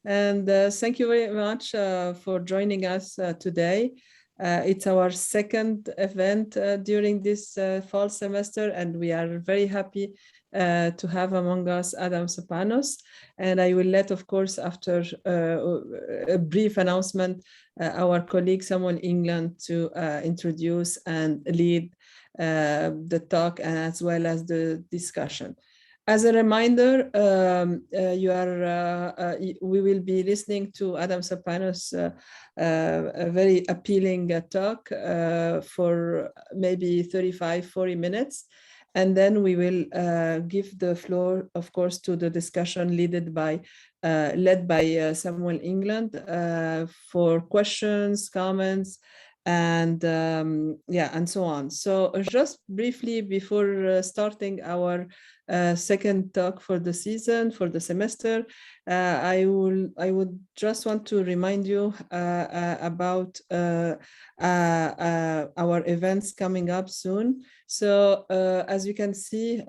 and thank you very much for joining us today. It's our second event during this fall semester, and we are very happy to have among us Adam Sapanos. And I will let, of course, after a brief announcement, our colleague Samuel England to introduce and lead the talk as well as the discussion. As a reminder, we will be listening to Adam Sapanos' a very appealing talk for maybe 35-40 minutes. And then we will give the floor, of course, to the discussion led by Samuel England for questions, comments, and and so on. So just briefly before starting our second talk for the season, for the semester, I would just want to remind you about our events coming up soon. So as you can see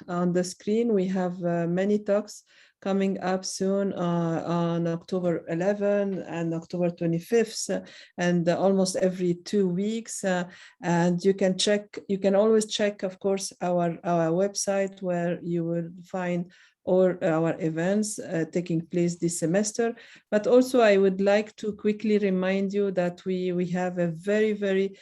on the screen, we have many talks coming up soon on October 11 and October 25th, and almost every 2 weeks. And you can always check, of course, our website, where you will find all our events taking place this semester. But also I would like to quickly remind you that we have a very, very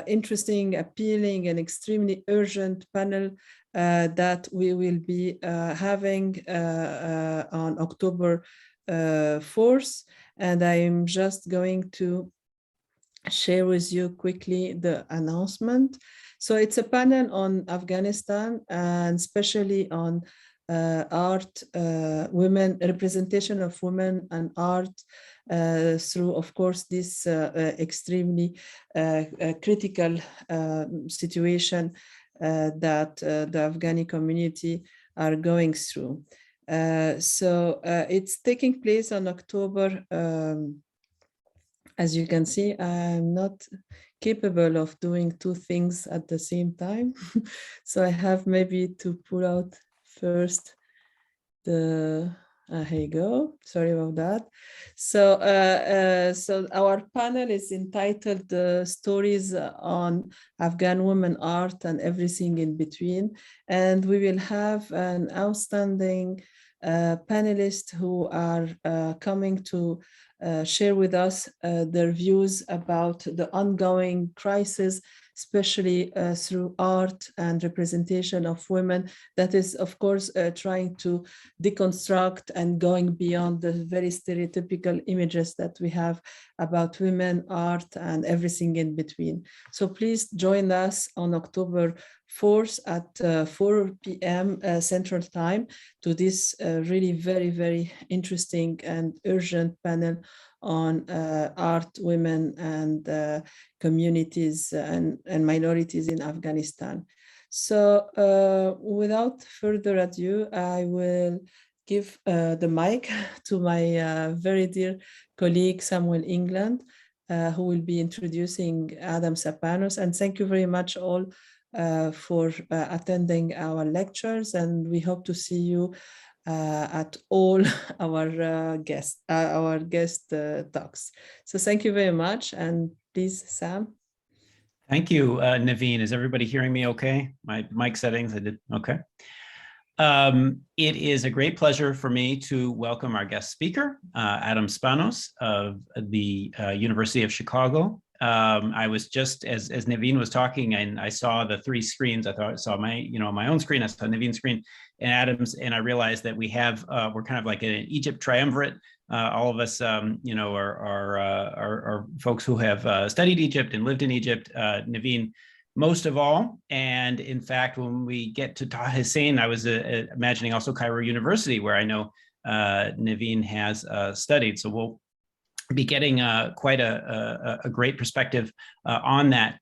interesting, appealing, and extremely urgent panel that we will be having on October 4th. And I'm just going to share with you quickly the announcement. So it's a panel on Afghanistan, and especially on art, women, representation of women and art through, of course, this extremely critical situation that the Afghani community are going through. So it's taking place on October. As you can see, I'm not capable of doing two things at the same time. So I have maybe to pull out first the, here you go, sorry about that. So, so our panel is entitled Stories on Afghan Women Art and Everything in Between. And we will have an outstanding panelists who are coming to share with us their views about the ongoing crisis, especially through art and representation of women, that is, of course, trying to deconstruct and going beyond the very stereotypical images that we have about women, art, and everything in between. So please join us on October 4th at 4 p.m. Central Time to this really very, very interesting and urgent panel on art, women, and communities and minorities in Afghanistan. So without further ado, I will give the mic to my very dear colleague, Samuel England, who will be introducing Adam Sapanos. And thank you very much all for attending our lectures, and we hope to see you at all our guest talks. So thank you very much, and please, Sam. Thank you, Naveen. Is everybody hearing me okay? My mic settings, I did, okay. It is a great pleasure for me to welcome our guest speaker, Adam Sapanos of the University of Chicago. I was just, as Naveen was talking, and I saw the three screens. I thought I saw my own screen, I saw Naveen's screen and Adam's, and I realized that we have, we're kind of like an Egypt triumvirate. All of us, are folks who have studied Egypt and lived in Egypt. Naveen, most of all. And in fact, when we get to Taha Husayn, I was imagining also Cairo University, where I know Naveen has studied. So we'll be getting quite a great perspective on that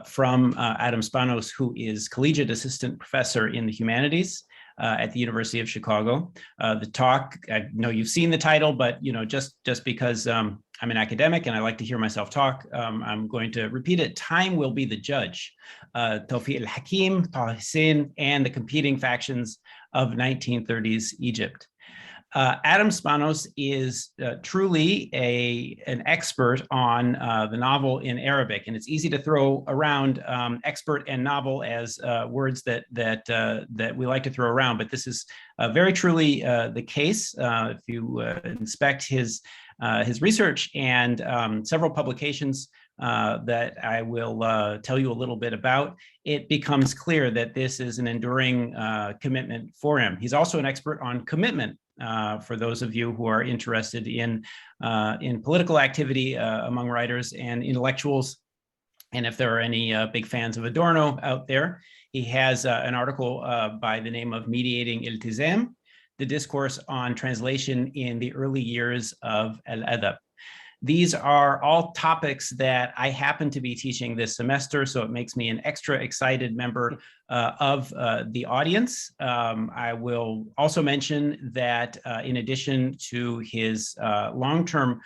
from Adam Sapanos, who is collegiate assistant professor in the humanities at the University of Chicago. The talk, I know you've seen the title, but just because I'm an academic and I like to hear myself talk, I'm going to repeat it. Time Will Be the Judge. Tawfiq al-Hakim, Taha Husayn, and the Competing Factions of 1930s Egypt. Adam Spanos is truly an expert on the novel in Arabic, and it's easy to throw around expert and novel as words that we like to throw around. But this is very truly the case. If you inspect his research and several publications that I will tell you a little bit about, it becomes clear that this is an enduring commitment for him. He's also an expert on commitment. For those of you who are interested in political activity among writers and intellectuals, and if there are any big fans of Adorno out there, he has an article by the name of Mediating Iltizam, the discourse on translation in the early years of Al-Adab. These are all topics that I happen to be teaching this semester, so it makes me an extra excited member of the audience. I will also mention that in addition to his long-term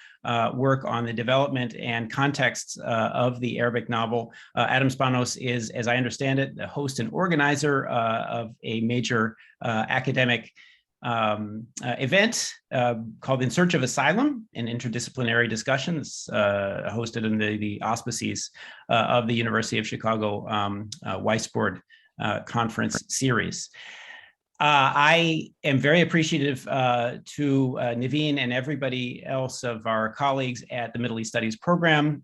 work on the development and contexts of the Arabic novel, Adam Spanos is, as I understand it, the host and organizer of a major academic event called In Search of Asylum, an interdisciplinary discussions hosted in the auspices of the University of Chicago Weisboard Conference Series. I am very appreciative to Naveen and everybody else of our colleagues at the Middle East Studies program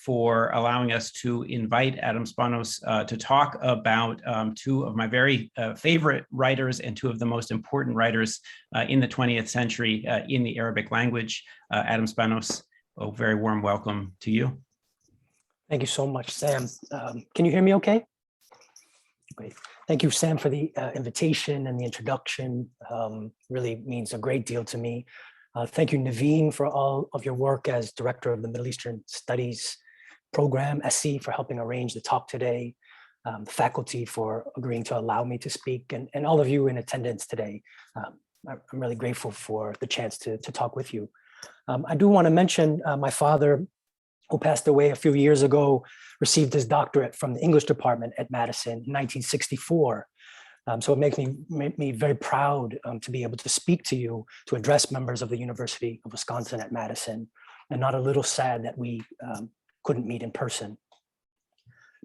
for allowing us to invite Adam Spanos to talk about two of my very favorite writers and two of the most important writers in the 20th century in the Arabic language. Adam Spanos, a very warm welcome to you. Thank you so much, Sam. Can you hear me okay? Great. Thank you, Sam, for the invitation and the introduction. Really means a great deal to me. Thank you, Naveen, for all of your work as Director of the Middle Eastern Studies Program, SC, for helping arrange the talk today, the faculty for agreeing to allow me to speak, and all of you in attendance today. I'm really grateful for the chance to talk with you. I do want to mention my father, who passed away a few years ago, received his doctorate from the English department at Madison in 1964. So it makes me very proud to be able to speak to you, to address members of the University of Wisconsin at Madison, and not a little sad that we couldn't meet in person.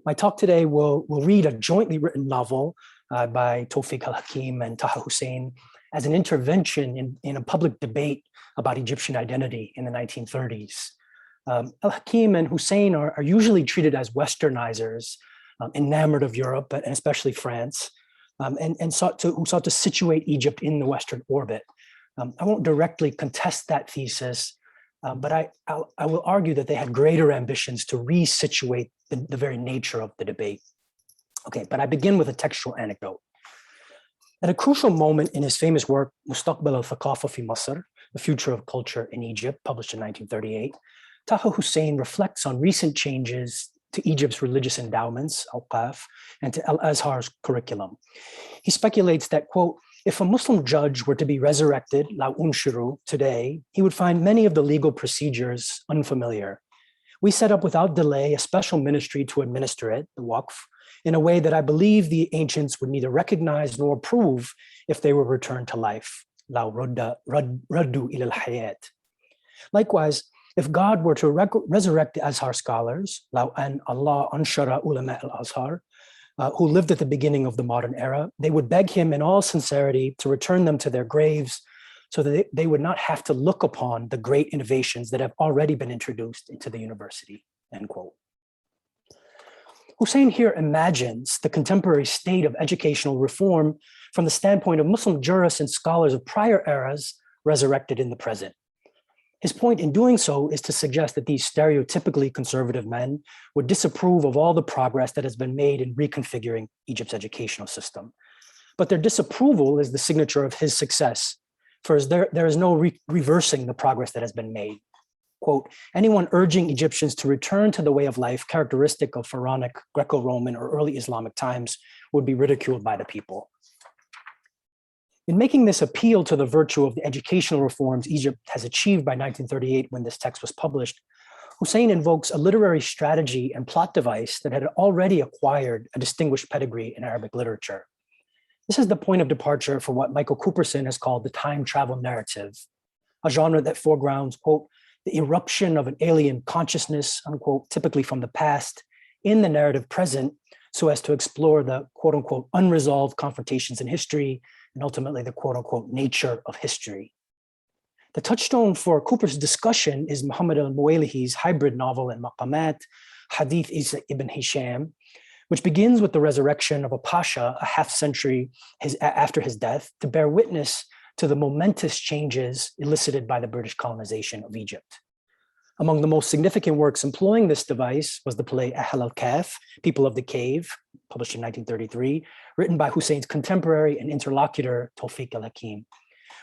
My talk today will read a jointly written novel by Tawfiq al-Hakim and Taha Husayn as an intervention in a public debate about Egyptian identity in the 1930s. Al-Hakim and Husayn are usually treated as Westernizers, enamored of Europe, and especially France, and who sought to situate Egypt in the Western orbit. I won't directly contest that thesis, but I will argue that they had greater ambitions to resituate the very nature of the debate. Okay, but I begin with a textual anecdote. At a crucial moment in his famous work, Mustaqbal al-Thaqafa fi Masr, The Future of Culture in Egypt, published in 1938, Taha Husayn reflects on recent changes to Egypt's religious endowments, awqaf, and to Al-Azhar's curriculum. He speculates that, quote, if a Muslim judge were to be resurrected, la unshiru, today, he would find many of the legal procedures unfamiliar. We set up without delay a special ministry to administer it, the waqf, in a way that I believe the ancients would neither recognize nor approve if they were returned to life, la raddu ila al-hayat. Likewise, if God were to resurrect the Azhar scholars, law an Allah anshara ulama al-Azhar, who lived at the beginning of the modern era, they would beg him in all sincerity to return them to their graves so that they would not have to look upon the great innovations that have already been introduced into the university, end quote. Husayn here imagines the contemporary state of educational reform from the standpoint of Muslim jurists and scholars of prior eras resurrected in the present. His point in doing so is to suggest that these stereotypically conservative men would disapprove of all the progress that has been made in reconfiguring Egypt's educational system. But their disapproval is the signature of his success, for there is no reversing the progress that has been made. Quote, anyone urging Egyptians to return to the way of life characteristic of Pharaonic, Greco-Roman, or early Islamic times would be ridiculed by the people. In making this appeal to the virtue of the educational reforms Egypt has achieved by 1938 when this text was published, Husayn invokes a literary strategy and plot device that had already acquired a distinguished pedigree in Arabic literature. This is the point of departure for what Michael Cooperson has called the time travel narrative, a genre that foregrounds, quote, the eruption of an alien consciousness, unquote, typically from the past, in the narrative present, so as to explore the quote unquote unresolved confrontations in history and ultimately the quote unquote nature of history. The touchstone for Cooper's discussion is Muhammad al-Muwaylihi's hybrid novel and maqamat, Hadith Isa ibn Hisham, which begins with the resurrection of a pasha a half century after his death to bear witness to the momentous changes elicited by the British colonization of Egypt. Among the most significant works employing this device was the play Ahl al-Kahf, People of the Cave, published in 1933, written by Husayn's contemporary and interlocutor Tawfiq al-Hakim,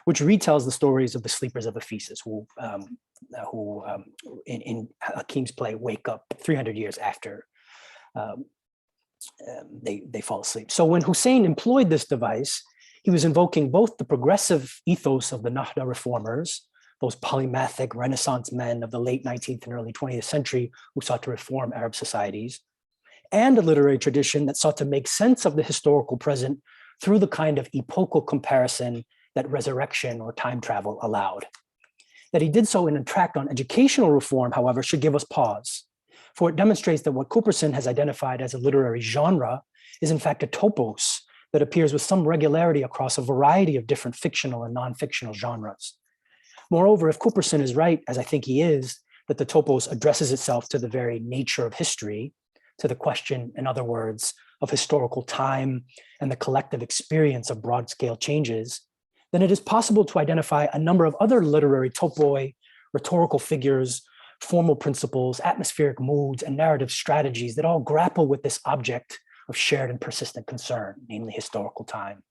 which retells the stories of the sleepers of Ephesus who in Hakim's play wake up 300 years after they fall asleep. So when Husayn employed this device, he was invoking both the progressive ethos of the Nahda reformers, those polymathic Renaissance men of the late 19th and early 20th century who sought to reform Arab societies, and a literary tradition that sought to make sense of the historical present through the kind of epochal comparison that resurrection or time travel allowed. That he did so in a tract on educational reform, however, should give us pause, for it demonstrates that what Cooperson has identified as a literary genre is in fact a topos that appears with some regularity across a variety of different fictional and non-fictional genres. Moreover, if Cooperson is right, as I think he is, that the topos addresses itself to the very nature of history, to the question, in other words, of historical time and the collective experience of broad-scale changes, then it is possible to identify a number of other literary topoi, rhetorical figures, formal principles, atmospheric moods, and narrative strategies that all grapple with this object of shared and persistent concern, namely historical time.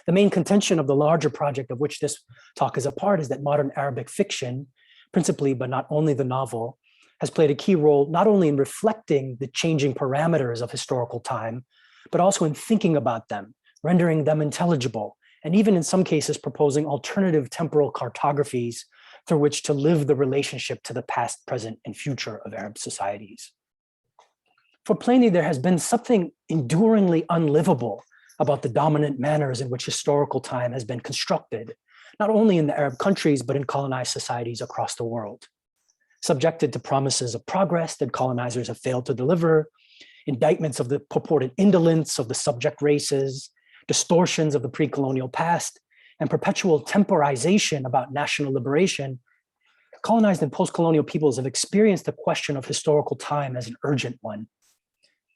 The main contention of the larger project of which this talk is a part is that modern Arabic fiction, principally but not only the novel, has played a key role not only in reflecting the changing parameters of historical time, but also in thinking about them, rendering them intelligible, and even in some cases proposing alternative temporal cartographies through which to live the relationship to the past, present, and future of Arab societies. For Pliny, there has been something enduringly unlivable about the dominant manners in which historical time has been constructed, not only in the Arab countries, but in colonized societies across the world. Subjected to promises of progress that colonizers have failed to deliver, indictments of the purported indolence of the subject races, distortions of the pre-colonial past, and perpetual temporization about national liberation, colonized and post-colonial peoples have experienced the question of historical time as an urgent one.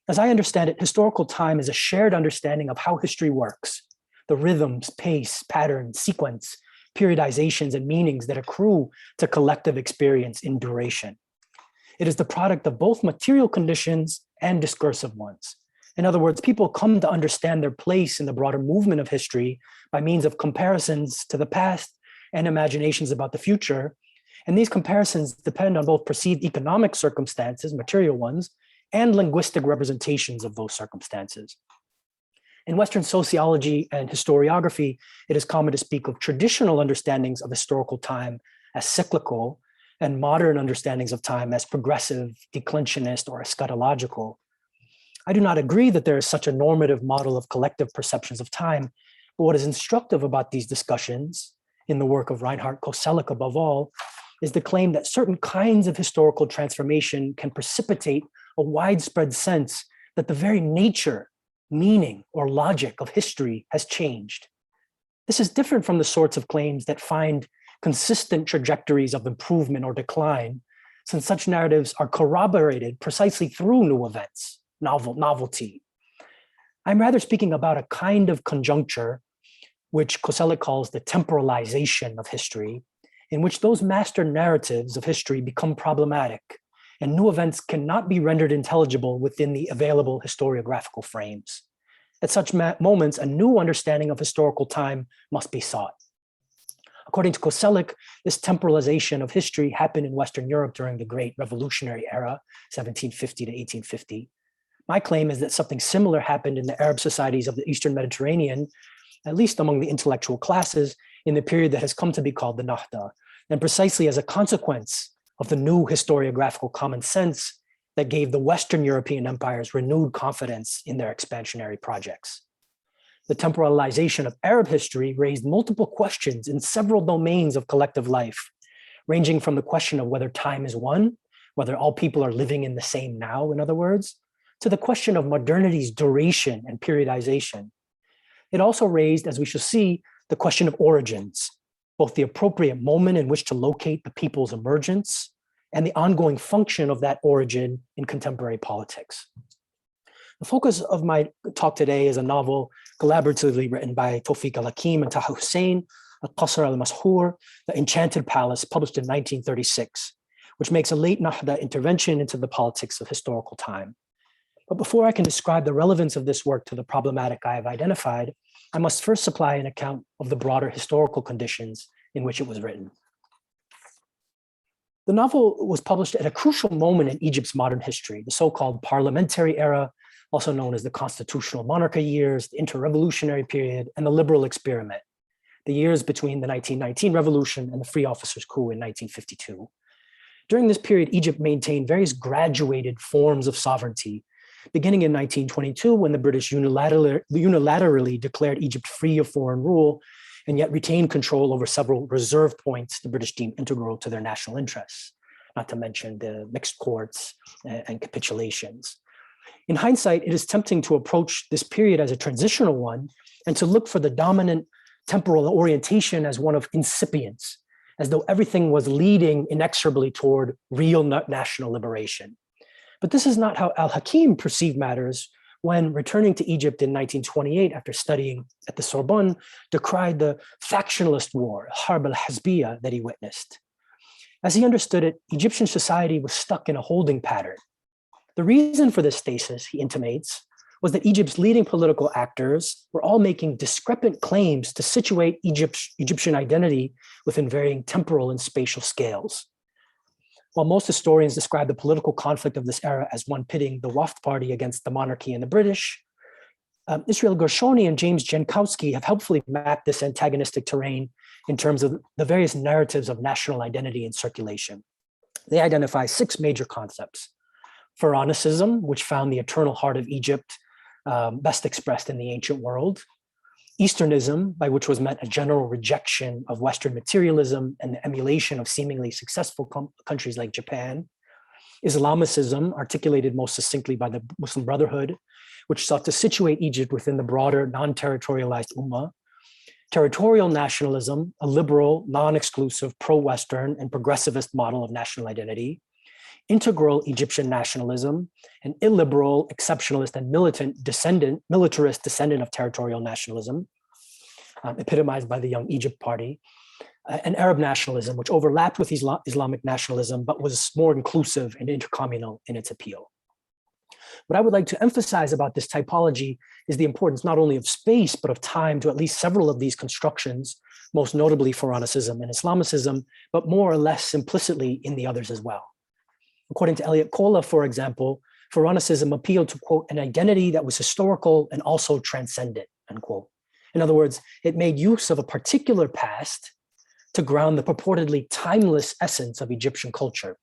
As I understand it, historical time is a shared understanding of how history works, the rhythms, pace, pattern, sequence, periodizations, and meanings that accrue to collective experience in duration. It is the product of both material conditions and discursive ones. In other words, people come to understand their place in the broader movement of history by means of comparisons to the past and imaginations about the future. And these comparisons depend on both perceived economic circumstances, material ones, and linguistic representations of those circumstances. In Western sociology and historiography, it is common to speak of traditional understandings of historical time as cyclical and modern understandings of time as progressive, declensionist, or eschatological. I do not agree that there is such a normative model of collective perceptions of time, but what is instructive about these discussions, in the work of Reinhard Koselleck above all, is the claim that certain kinds of historical transformation can precipitate a widespread sense that the very nature, meaning, or logic of history has changed. This is different from the sorts of claims that find consistent trajectories of improvement or decline, since such narratives are corroborated precisely through new events, novelty. I'm rather speaking about a kind of conjuncture, which Koselleck calls the temporalization of history, in which those master narratives of history become problematic, and new events cannot be rendered intelligible within the available historiographical frames. At such moments, a new understanding of historical time must be sought. According to Koselleck, this temporalization of history happened in Western Europe during the Great Revolutionary Era, 1750 to 1850. My claim is that something similar happened in the Arab societies of the Eastern Mediterranean, at least among the intellectual classes, in the period that has come to be called the Nahda, and precisely as a consequence of the new historiographical common sense that gave the Western European empires renewed confidence in their expansionary projects. The temporalization of Arab history raised multiple questions in several domains of collective life, ranging from the question of whether time is one, whether all people are living in the same now, in other words, to the question of modernity's duration and periodization. It also raised, as we shall see, the question of origins, both the appropriate moment in which to locate the people's emergence and the ongoing function of that origin in contemporary politics. The focus of my talk today is a novel collaboratively written by Tawfiq al-Hakim and Taha Husayn, Al-Qasr al-Mashhur, The Enchanted Palace, published in 1936, which makes a late Nahda intervention into the politics of historical time. But before I can describe the relevance of this work to the problematic I have identified, I must first supply an account of the broader historical conditions in which it was written. The novel was published at a crucial moment in Egypt's modern history, the so-called parliamentary era, also known as the constitutional monarchy years, the inter-revolutionary period, and the liberal experiment, the years between the 1919 revolution and the free officers' coup in 1952. During this period, Egypt maintained various graduated forms of sovereignty, beginning in 1922, when the British unilaterally declared Egypt free of foreign rule, and yet retained control over several reserve points the British deemed integral to their national interests, not to mention the mixed courts and capitulations. In hindsight, it is tempting to approach this period as a transitional one and to look for the dominant temporal orientation as one of incipience, as though everything was leading inexorably toward real national liberation. But this is not how al-Hakim perceived matters when, returning to Egypt in 1928 after studying at the Sorbonne, decried the factionalist war, Harb al-Hazbiyya, that he witnessed. As he understood it, Egyptian society was stuck in a holding pattern. The reason for this stasis, he intimates, was that Egypt's leading political actors were all making discrepant claims to situate Egyptian identity within varying temporal and spatial scales. While most historians describe the political conflict of this era as one pitting the Waft Party against the monarchy and the British, Israel Gershoni and James Jankowski have helpfully mapped this antagonistic terrain in terms of the various narratives of national identity in circulation. They identify 6 major concepts: Pharaonicism, which found the eternal heart of Egypt best expressed in the ancient world; Easternism, by which was meant a general rejection of Western materialism and the emulation of seemingly successful countries like Japan; Islamicism, articulated most succinctly by the Muslim Brotherhood, which sought to situate Egypt within the broader non-territorialized Ummah; territorial nationalism, a liberal, non-exclusive, pro-Western and progressivist model of national identity; integral Egyptian nationalism, an illiberal, exceptionalist, and militarist descendant of territorial nationalism, epitomized by the Young Egypt Party; and Arab nationalism, which overlapped with Islamic nationalism, but was more inclusive and intercommunal in its appeal. What I would like to emphasize about this typology is the importance not only of space, but of time to at least several of these constructions, most notably Pharaonicism and Islamicism, but more or less implicitly in the others as well. According to Elliot Kola, for example, Pharaonicism appealed to, quote, an identity that was historical and also transcendent, unquote. In other words, it made use of a particular past to ground the purportedly timeless essence of Egyptian culture.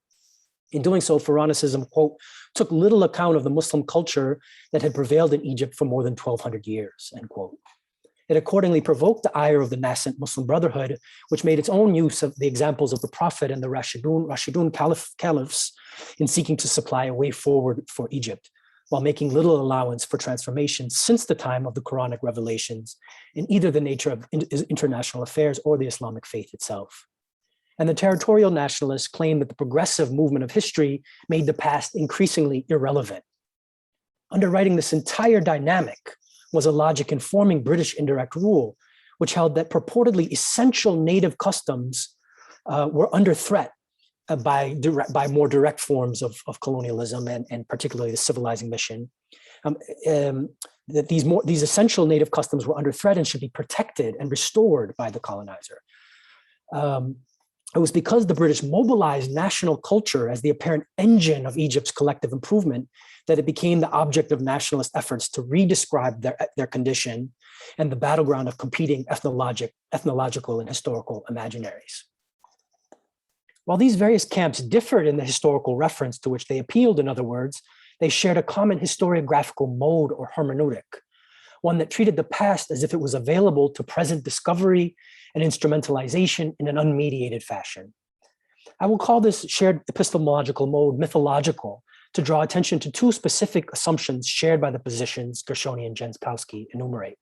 In doing so, Pharaonicism, quote, took little account of the Muslim culture that had prevailed in Egypt for more than 1,200 years, end quote. It accordingly provoked the ire of the nascent Muslim Brotherhood, which made its own use of the examples of the Prophet and the Rashidun caliphs in seeking to supply a way forward for Egypt, while making little allowance for transformation since the time of the Quranic revelations in either the nature of international affairs or the Islamic faith itself. And the territorial nationalists claimed that the progressive movement of history made the past increasingly irrelevant. Underwriting this entire dynamic was a logic informing British indirect rule, which held that purportedly essential native customs were under threat by more direct forms of colonialism and particularly the civilizing mission. That these essential native customs were under threat and should be protected and restored by the colonizer. It was because the British mobilized national culture as the apparent engine of Egypt's collective improvement that it became the object of nationalist efforts to redescribe their condition and the battleground of competing ethnological and historical imaginaries. While these various camps differed in the historical reference to which they appealed, in other words, they shared a common historiographical mode or hermeneutic. one that treated the past as if it was available to present discovery and instrumentalization in an unmediated fashion. I will call this shared epistemological mode mythological to draw attention to two specific assumptions shared by the positions Gershoni and Jaspolsky enumerate.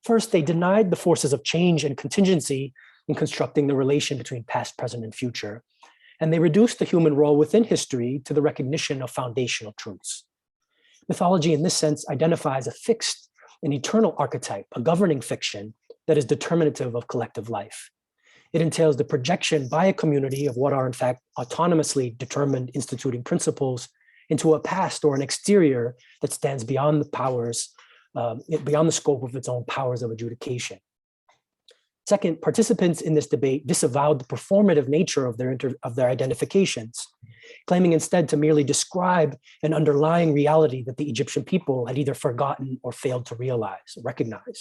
First, they denied the forces of change and contingency in constructing the relation between past, present, and future, and they reduced the human role within history to the recognition of foundational truths. Mythology, in this sense, identifies a fixed and eternal archetype, a governing fiction that is determinative of collective life. It entails the projection by a community of what are, in fact, autonomously determined instituting principles into a past or an exterior that stands beyond the powers, beyond the scope of its own powers of adjudication. Second, participants in this debate disavowed the performative nature of their identifications, claiming instead to merely describe an underlying reality that the Egyptian people had either forgotten or failed to recognize.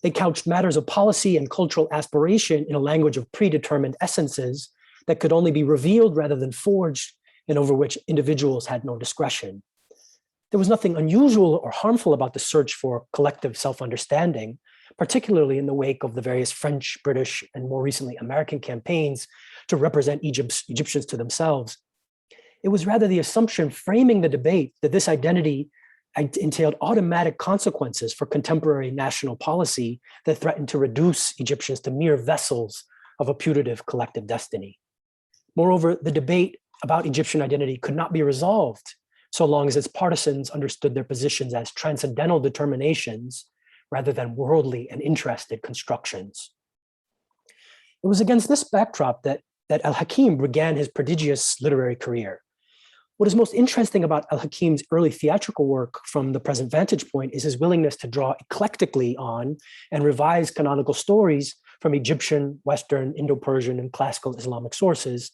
They couched matters of policy and cultural aspiration in a language of predetermined essences that could only be revealed rather than forged, and over which individuals had no discretion. There was nothing unusual or harmful about the search for collective self-understanding, particularly in the wake of the various French, British, and more recently American campaigns to represent Egyptians to themselves. It was rather the assumption framing the debate that this identity entailed automatic consequences for contemporary national policy that threatened to reduce Egyptians to mere vessels of a putative collective destiny. Moreover, the debate about Egyptian identity could not be resolved so long as its partisans understood their positions as transcendental determinations rather than worldly and interested constructions. It was against this backdrop that al-Hakim began his prodigious literary career. What is most interesting about al-Hakim's early theatrical work from the present vantage point is his willingness to draw eclectically on and revise canonical stories from Egyptian, Western, Indo-Persian, and classical Islamic sources,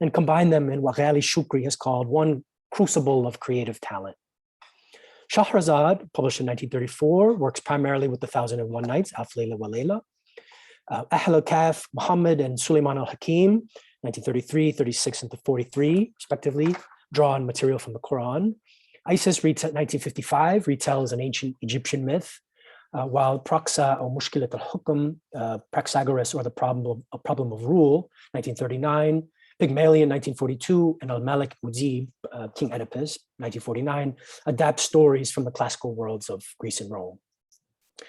and combine them in what Ghali Shukri has called one crucible of creative talent. Shahrazad, published in 1934, works primarily with the 1001 Nights, Alf Layla wa Layla. Ahl al-Kaf, Muhammad, and Suleiman al-Hakim, 1933, 36, and 43, respectively, draw on material from the Quran. Isis, 1955, retells an ancient Egyptian myth, while Praxa or Mushkilat al-Hukm, Praxagoras or the problem of rule, 1939, Pygmalion, 1942, and Al-Malik Mujib, King Oedipus, 1949, adapt stories from the classical worlds of Greece and Rome.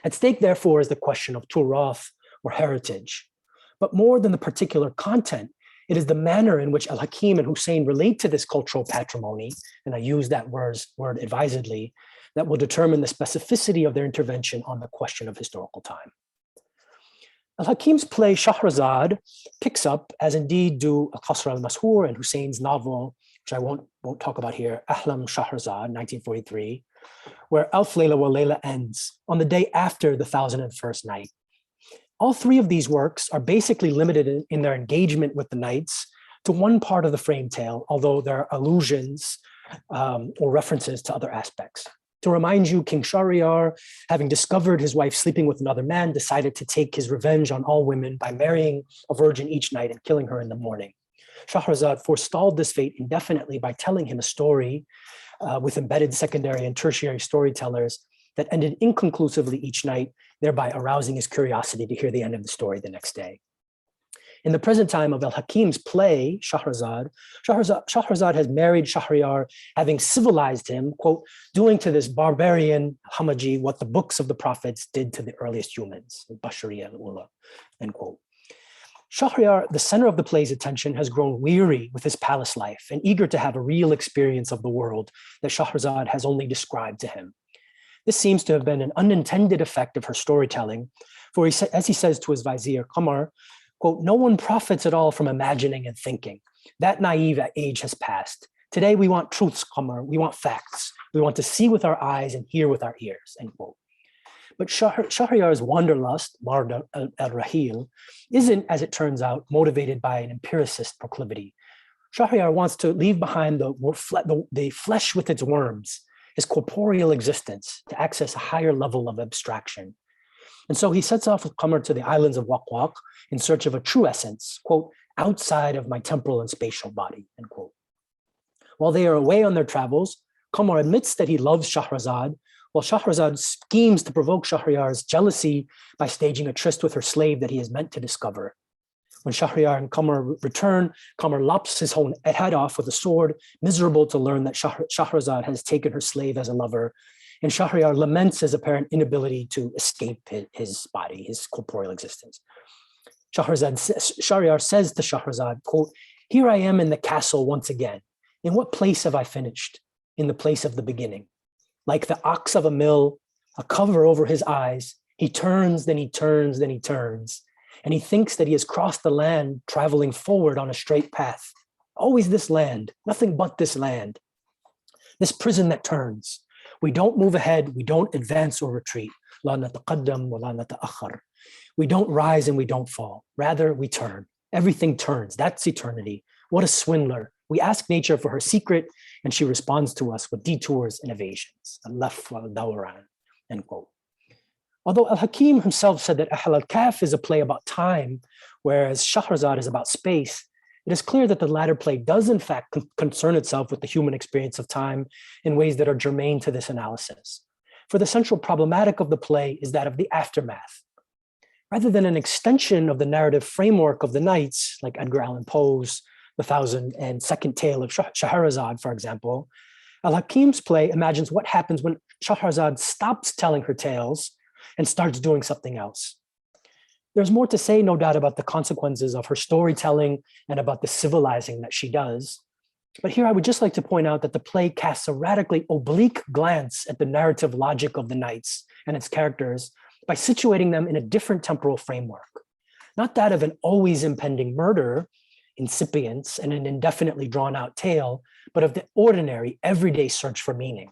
At stake, therefore, is the question of Turath or heritage. But more than the particular content, it is the manner in which al-Hakim and Husayn relate to this cultural patrimony, and I use that word advisedly, that will determine the specificity of their intervention on the question of historical time. Al-Hakim's play Shahrazad picks up, as indeed do Al-Qasr al-Mashhur and Husayn's novel, which I won't talk about here, Ahlam Shahrazad, 1943, where Alf Layla wa Layla ends on the day after the 1001st night. All three of these works are basically limited in their engagement with the nights to one part of the frame tale, although there are allusions or references to other aspects. To remind you, King Shahryar, having discovered his wife sleeping with another man, decided to take his revenge on all women by marrying a virgin each night and killing her in the morning. Shahrazad forestalled this fate indefinitely by telling him a story with embedded secondary and tertiary storytellers that ended inconclusively each night, thereby arousing his curiosity to hear the end of the story the next day. In the present time of al-Hakim's play, Shahrazad has married Shahryar, having civilized him, quote, doing to this barbarian Hamaji what the books of the prophets did to the earliest humans, Bashari al-Ula, end quote. Shahryar, the center of the play's attention, has grown weary with his palace life and eager to have a real experience of the world that Shahrazad has only described to him. This seems to have been an unintended effect of her storytelling, for as he says to his vizier, Qamar, quote, no one profits at all from imagining and thinking. That naive age has passed. Today we want truths, Qamar. We want facts. We want to see with our eyes and hear with our ears, end quote. But Shahryar's wanderlust, Mard al-Rahil, isn't, as it turns out, motivated by an empiricist proclivity. Shahryar wants to leave behind the flesh with its worms, his corporeal existence, to access a higher level of abstraction. And so he sets off with Qamar to the islands of Waq in search of a true essence, quote, outside of my temporal and spatial body, end quote. While they are away on their travels, Qamar admits that he loves Shahrazad, while Shahrazad schemes to provoke Shahriyar's jealousy by staging a tryst with her slave that he is meant to discover. When Shahriyar and Qamar return, Qamar lops his own head off with a sword, miserable to learn that Shahrazad has taken her slave as a lover, and Shahriyar laments his apparent inability to escape his body, his corporeal existence. Shahriyar says to Shahrazad, quote, "Here I am in the castle once again. In what place have I finished? In the place of the beginning. Like the ox of a mill, a cover over his eyes, he turns, then he turns, then he turns. And he thinks that he has crossed the land, traveling forward on a straight path. Always this land, nothing but this land. This prison that turns. We don't move ahead, we don't advance or retreat. La nataqaddam wa la nata'akhar. We don't rise and we don't fall. Rather, we turn. Everything turns. That's eternity. What a swindler. We ask nature for her secret, and she responds to us with detours and evasions. Al-laf wal-dawran," end quote. Although Al-Hakim himself said that Ahl al-Kaf is a play about time, whereas Shahrazad is about space, it is clear that the latter play does in fact concern itself with the human experience of time in ways that are germane to this analysis. For the central problematic of the play is that of the aftermath. Rather than an extension of the narrative framework of the Nights, like Edgar Allan Poe's The 1002nd Tale of Shahrazad, for example, Al-Hakim's play imagines what happens when Shahrazad stops telling her tales and starts doing something else. There's more to say, no doubt, about the consequences of her storytelling and about the civilizing that she does. But here I would just like to point out that the play casts a radically oblique glance at the narrative logic of the Nights and its characters by situating them in a different temporal framework, not that of an always impending murder, incipience, and an indefinitely drawn out tale, but of the ordinary, everyday search for meaning.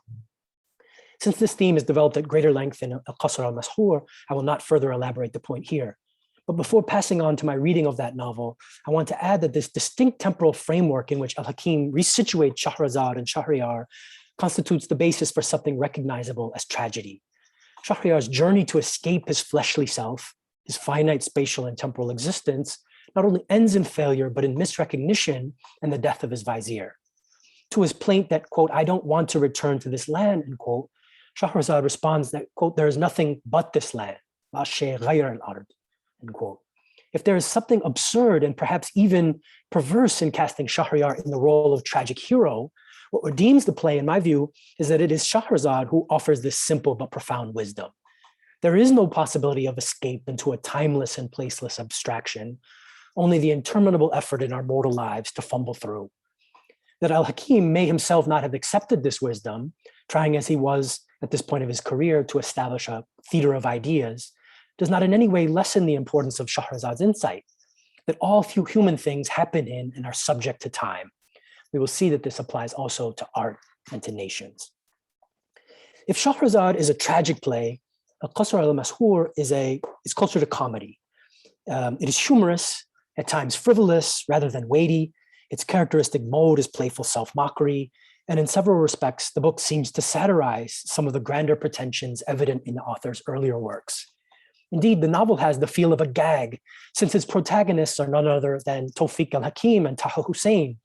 Since this theme is developed at greater length in Al-Qasr al-Mashhur, I will not further elaborate the point here. But before passing on to my reading of that novel, I want to add that this distinct temporal framework in which Al-Hakim resituates Shahrazad and Shahriyar constitutes the basis for something recognizable as tragedy. Shahriyar's journey to escape his fleshly self, his finite spatial and temporal existence, not only ends in failure, but in misrecognition and the death of his vizier. To his plaint that, quote, "I don't want to return to this land," end quote, Shahrazad responds that, quote, "there is nothing but this land, la shay ghayr al-ard," end quote. If there is something absurd and perhaps even perverse in casting Shahriyar in the role of tragic hero, what redeems the play, in my view, is that it is Shahrazad who offers this simple but profound wisdom. There is no possibility of escape into a timeless and placeless abstraction, only the interminable effort in our mortal lives to fumble through. That Al-Hakim may himself not have accepted this wisdom, trying as he was at this point of his career to establish a theater of ideas, does not in any way lessen the importance of Shahrazad's insight, that all human things happen in and are subject to time. We will see that this applies also to art and to nations. If Shahrazad is a tragic play, Al-Qasr al-Mashhur is closer to comedy. It is humorous, at times frivolous rather than weighty. Its characteristic mode is playful self-mockery, and in several respects, the book seems to satirize some of the grander pretensions evident in the author's earlier works. Indeed, the novel has the feel of a gag, since its protagonists are none other than Tawfiq al-Hakim and Taha Husayn,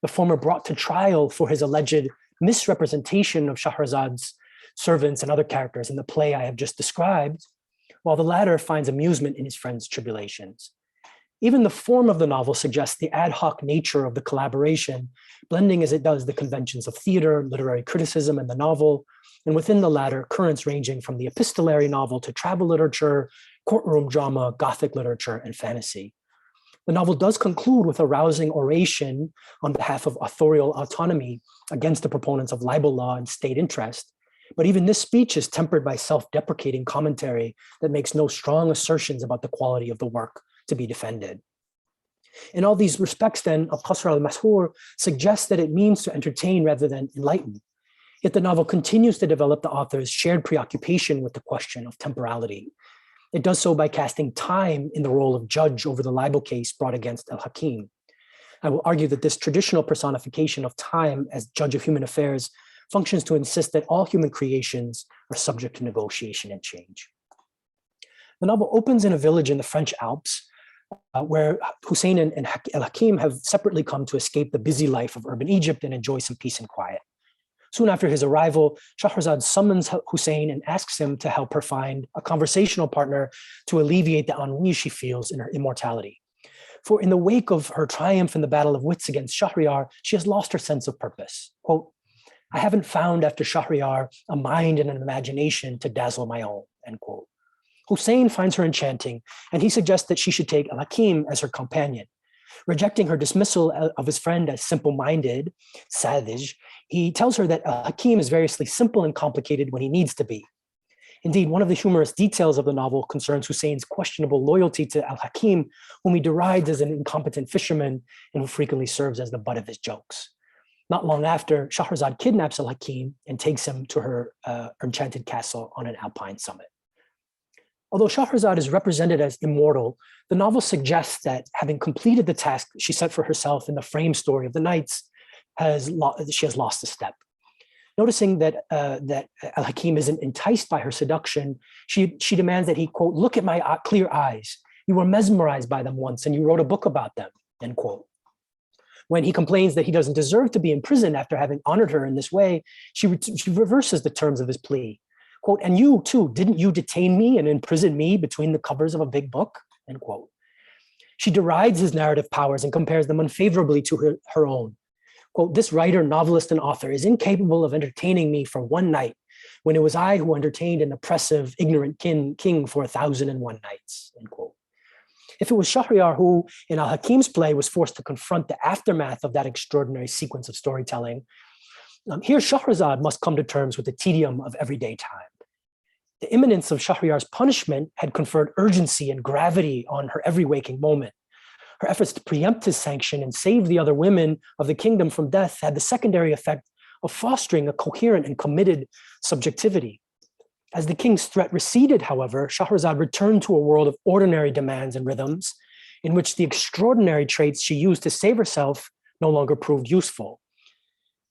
the former brought to trial for his alleged misrepresentation of Shahrazad's servants and other characters in the play I have just described, while the latter finds amusement in his friend's tribulations. Even the form of the novel suggests the ad hoc nature of the collaboration, blending as it does the conventions of theater, literary criticism, and the novel, and within the latter, currents ranging from the epistolary novel to travel literature, courtroom drama, Gothic literature, and fantasy. The novel does conclude with a rousing oration on behalf of authorial autonomy against the proponents of libel law and state interest, but even this speech is tempered by self-deprecating commentary that makes no strong assertions about the quality of the work to be defended. In all these respects, then, Al-Qasr al-Mashhur suggests that it means to entertain rather than enlighten. Yet the novel continues to develop the author's shared preoccupation with the question of temporality. It does so by casting time in the role of judge over the libel case brought against Al-Hakim. I will argue that this traditional personification of time as judge of human affairs functions to insist that all human creations are subject to negotiation and change. The novel opens in a village in the French Alps, where Hussein and Al-Hakim have separately come to escape the busy life of urban Egypt and enjoy some peace and quiet. Soon after his arrival, Shahrazad summons Husayn and asks him to help her find a conversational partner to alleviate the ennui she feels in her immortality. For in the wake of her triumph in the battle of wits against Shahryar, she has lost her sense of purpose. Quote, "I haven't found after Shahryar a mind and an imagination to dazzle my own," end quote. Husayn finds her enchanting, and he suggests that she should take al-Hakim as her companion. Rejecting her dismissal of his friend as simple-minded, savage, he tells her that al-Hakim is variously simple and complicated when he needs to be. Indeed, one of the humorous details of the novel concerns Husayn's questionable loyalty to al-Hakim, whom he derides as an incompetent fisherman and who frequently serves as the butt of his jokes. Not long after, Shahrazad kidnaps al-Hakim and takes him to her enchanted castle on an alpine summit. Although Shahrazad is represented as immortal, the novel suggests that having completed the task she set for herself in the frame story of the Knights, she has lost a step. Noticing that al-Hakim isn't enticed by her seduction, she demands that he, quote, "Look at my clear eyes. You were mesmerized by them once and you wrote a book about them," end quote. When he complains that he doesn't deserve to be in prison after having honored her in this way, she reverses the terms of his plea. Quote, "And you too, didn't you detain me and imprison me between the covers of a big book?" End quote. She derides his narrative powers and compares them unfavorably to her own. Quote, "This writer, novelist, and author is incapable of entertaining me for one night, when it was I who entertained an oppressive, ignorant king for 1,001 nights," end quote. If it was Shahryar who, in al-Hakim's play, was forced to confront the aftermath of that extraordinary sequence of storytelling, here Shahrazad must come to terms with the tedium of everyday time. The imminence of Shahryar's punishment had conferred urgency and gravity on her every waking moment. Her efforts to preempt his sanction and save the other women of the kingdom from death had the secondary effect of fostering a coherent and committed subjectivity. As the king's threat receded, however, Shahrazad returned to a world of ordinary demands and rhythms in which the extraordinary traits she used to save herself no longer proved useful.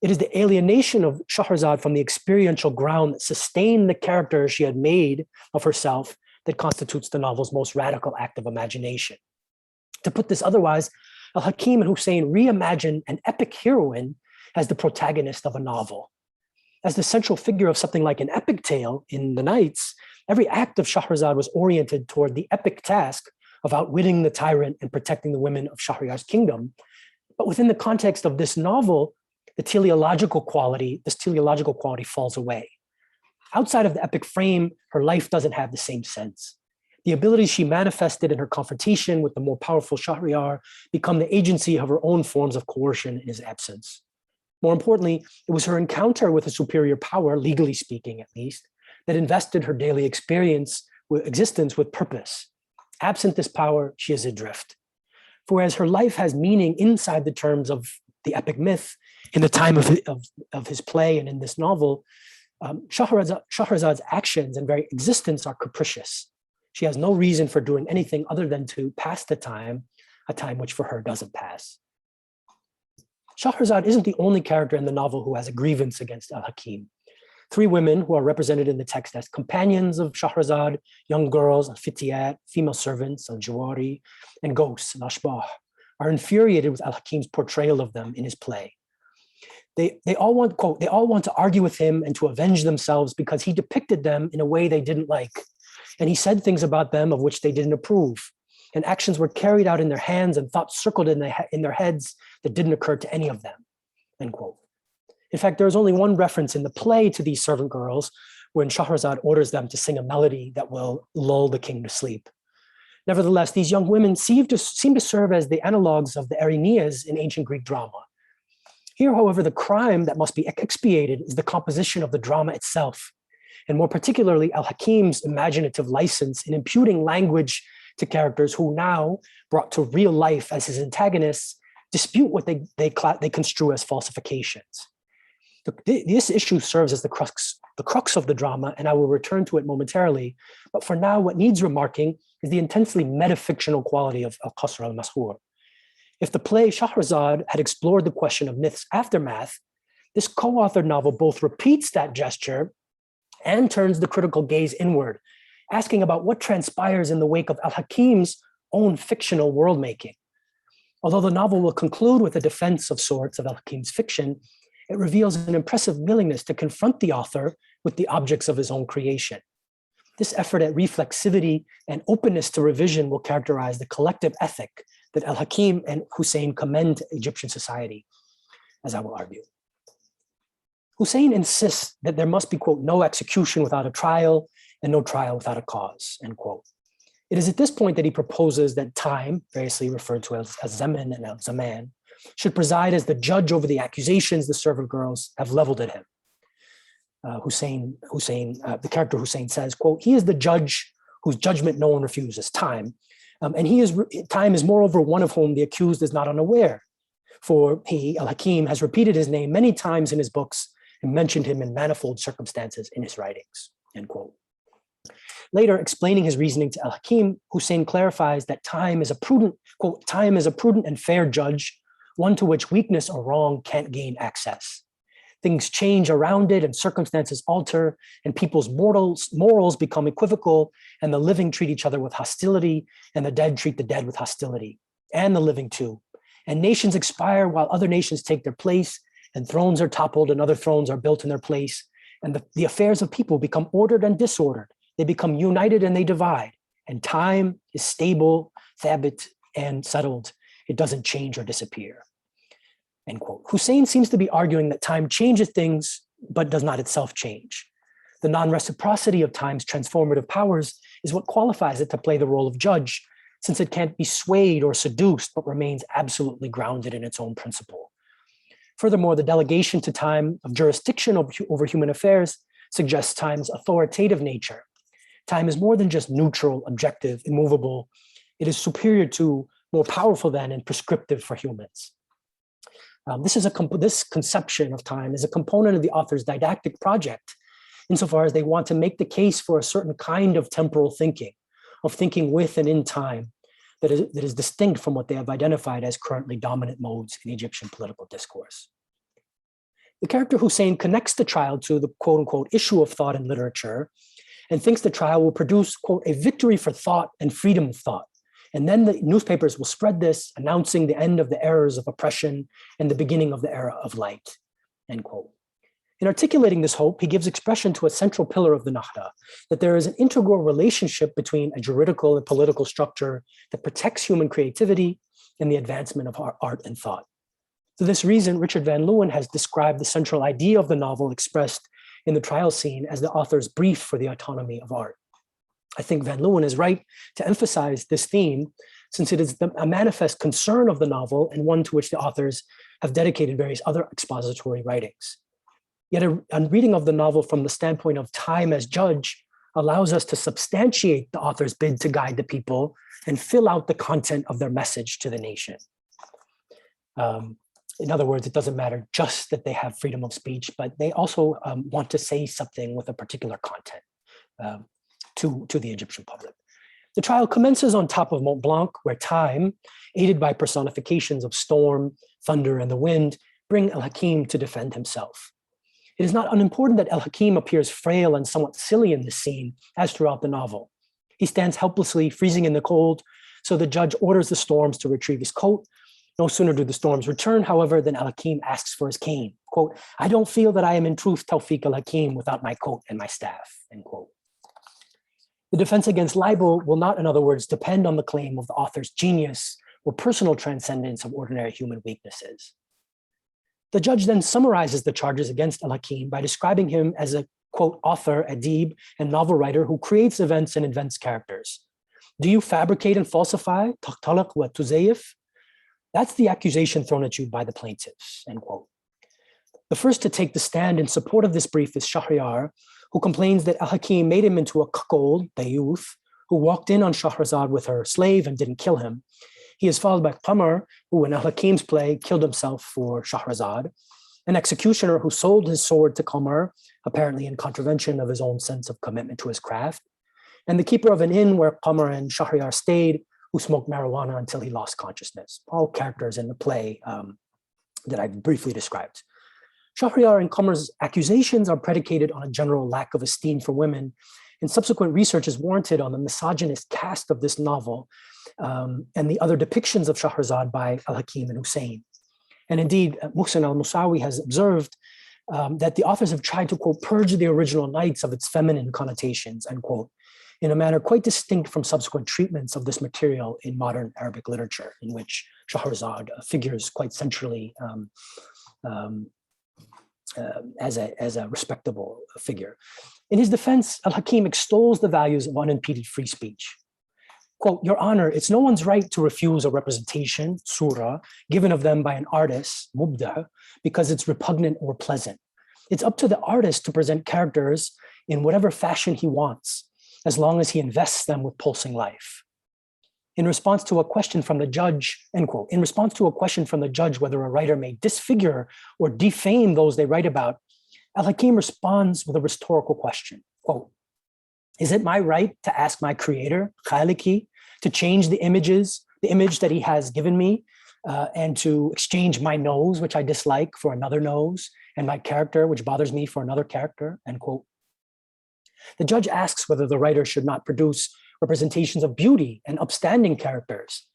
It is the alienation of Shahrazad from the experiential ground that sustained the character she had made of herself that constitutes the novel's most radical act of imagination. To put this otherwise, al-Hakim and Husayn reimagine an epic heroine as the protagonist of a novel. As the central figure of something like an epic tale in The Knights, every act of Shahrazad was oriented toward the epic task of outwitting the tyrant and protecting the women of Shahryar's kingdom. But within the context of this novel, this teleological quality falls away. Outside of the epic frame, her life doesn't have the same sense. The abilities she manifested in her confrontation with the more powerful Shahryar become the agency of her own forms of coercion in his absence. More importantly, it was her encounter with a superior power, legally speaking at least, that invested her daily existence with purpose. Absent this power, she is adrift. For as her life has meaning inside the terms of the epic myth, in the time of his play and in this novel, Shahrazad's actions and very existence are capricious. She has no reason for doing anything other than to pass the time, a time which for her doesn't pass. Shahrazad isn't the only character in the novel who has a grievance against al-Hakim. Three women who are represented in the text as companions of Shahrazad, young girls, al-Fitiyat, female servants, al-Jawari, and ghosts, al-Ashbah, are infuriated with al-Hakim's portrayal of them in his play. They all want, quote, "They all want to argue with him and to avenge themselves because he depicted them in a way they didn't like. And he said things about them of which they didn't approve. And actions were carried out in their hands and thoughts circled in their heads that didn't occur to any of them," end quote. In fact, there is only one reference in the play to these servant girls when Shahrazad orders them to sing a melody that will lull the king to sleep. Nevertheless, these young women seem to serve as the analogs of the Erinyes in ancient Greek drama. Here, however, the crime that must be expiated is the composition of the drama itself, and more particularly al-Hakim's imaginative license in imputing language to characters who now, brought to real life as his antagonists, dispute what they construe as falsifications. This issue serves as the crux of the drama, and I will return to it momentarily. But for now, what needs remarking is the intensely metafictional quality of Al-Qasr al-Mashhur. If the play Shahrazad had explored the question of myth's aftermath, this co-authored novel both repeats that gesture and turns the critical gaze inward, asking about what transpires in the wake of al-Hakim's own fictional world-making. Although the novel will conclude with a defense of sorts of al-Hakim's fiction, it reveals an impressive willingness to confront the author with the objects of his own creation. This effort at reflexivity and openness to revision will characterize the collective ethic that al-Hakim and Husayn commend to Egyptian society, as I will argue. Husayn insists that there must be, quote, no execution without a trial and no trial without a cause, end quote. It is at this point that he proposes that time, variously referred to as zaman and al-zaman, should preside as the judge over the accusations the servant girls have leveled at him. The character Husayn says, quote, he is the judge whose judgment no one refuses, time. And time is moreover one of whom the accused is not unaware. For he, al-Hakim, has repeated his name many times in his books and mentioned him in manifold circumstances in his writings, end quote. Later, explaining his reasoning to al-Hakim, Husayn clarifies that time is a prudent, quote, time is a prudent and fair judge, one to which weakness or wrong can't gain access. Things change around it and circumstances alter and people's morals become equivocal and the living treat each other with hostility and the dead treat the dead with hostility and the living too. And nations expire while other nations take their place and thrones are toppled and other thrones are built in their place. And the affairs of people become ordered and disordered. They become united and they divide. And time is stable, thabit, and settled. It doesn't change or disappear, end quote. Husayn seems to be arguing that time changes things, but does not itself change. The non-reciprocity of time's transformative powers is what qualifies it to play the role of judge, since it can't be swayed or seduced, but remains absolutely grounded in its own principle. Furthermore, the delegation to time of jurisdiction over human affairs suggests time's authoritative nature. Time is more than just neutral, objective, immovable. It is superior to, more powerful than, and prescriptive for humans. This conception of time is a component of the author's didactic project, insofar as they want to make the case for a certain kind of temporal thinking, of thinking with and in time, that is distinct from what they have identified as currently dominant modes in Egyptian political discourse. The character Husayn connects the trial to the quote unquote issue of thought and literature and thinks the trial will produce, quote, a victory for thought and freedom of thought. And then the newspapers will spread this, announcing the end of the errors of oppression and the beginning of the era of light, end quote. In articulating this hope, he gives expression to a central pillar of the Nahda, that there is an integral relationship between a juridical and political structure that protects human creativity and the advancement of art and thought. For this reason, Richard Van Leeuwen has described the central idea of the novel expressed in the trial scene as the author's brief for the autonomy of art. I think Van Leeuwen is right to emphasize this theme, since it is a manifest concern of the novel and one to which the authors have dedicated various other expository writings. Yet a reading of the novel from the standpoint of time as judge allows us to substantiate the author's bid to guide the people and fill out the content of their message to the nation. In other words, it doesn't matter just that they have freedom of speech, but they also want to say something with a particular content to the Egyptian public. The trial commences on top of Mont Blanc, where time, aided by personifications of storm, thunder, and the wind, bring al-Hakim to defend himself. It is not unimportant that al-Hakim appears frail and somewhat silly in this scene, as throughout the novel. He stands helplessly, freezing in the cold, so the judge orders the storms to retrieve his coat. No sooner do the storms return, however, than al-Hakim asks for his cane. Quote, I don't feel that I am in truth Tawfiq al-Hakim without my coat and my staff, end quote. The defense against libel will not, in other words, depend on the claim of the author's genius or personal transcendence of ordinary human weaknesses. The judge then summarizes the charges against al-Hakim by describing him as a, quote, author, adib, and novel writer who creates events and invents characters. Do you fabricate and falsify? Taqtalaq wa tuzayif? That's the accusation thrown at you by the plaintiffs, end quote. The first to take the stand in support of this brief is Shahryar, who complains that al-Hakim made him into a cuckold, the youth, who walked in on Shahrazad with her slave and didn't kill him. He is followed by Qamar, who in al-Hakim's play killed himself for Shahrazad, an executioner who sold his sword to Qamar, apparently in contravention of his own sense of commitment to his craft, and the keeper of an inn where Qamar and Shahryar stayed, who smoked marijuana until he lost consciousness. All characters in the play that I briefly described. Shahryar and Qamar's accusations are predicated on a general lack of esteem for women, and subsequent research is warranted on the misogynist cast of this novel and the other depictions of Shahrazad by al-Hakim and Husayn. And indeed, Muhsin al-Musawi has observed that the authors have tried to, quote, purge the original Nights of its feminine connotations, end quote, in a manner quite distinct from subsequent treatments of this material in modern Arabic literature, in which Shahrazad figures quite centrally as a respectable figure. In his defense, al-Hakim extols the values of unimpeded free speech. Quote, Your Honor, it's no one's right to refuse a representation, surah, given of them by an artist, mubda, because it's repugnant or pleasant. It's up to the artist to present characters in whatever fashion he wants, as long as he invests them with pulsing life. In response to a question from the judge, end quote, in response to a question from the judge whether a writer may disfigure or defame those they write about, al-Hakim responds with a rhetorical question, quote, Is it my right to ask my creator, Khaliki, to change the image that he has given me, and to exchange my nose, which I dislike, for another nose, and my character, which bothers me, for another character, end quote. The judge asks whether the writer should not produce representations of beauty and upstanding characters,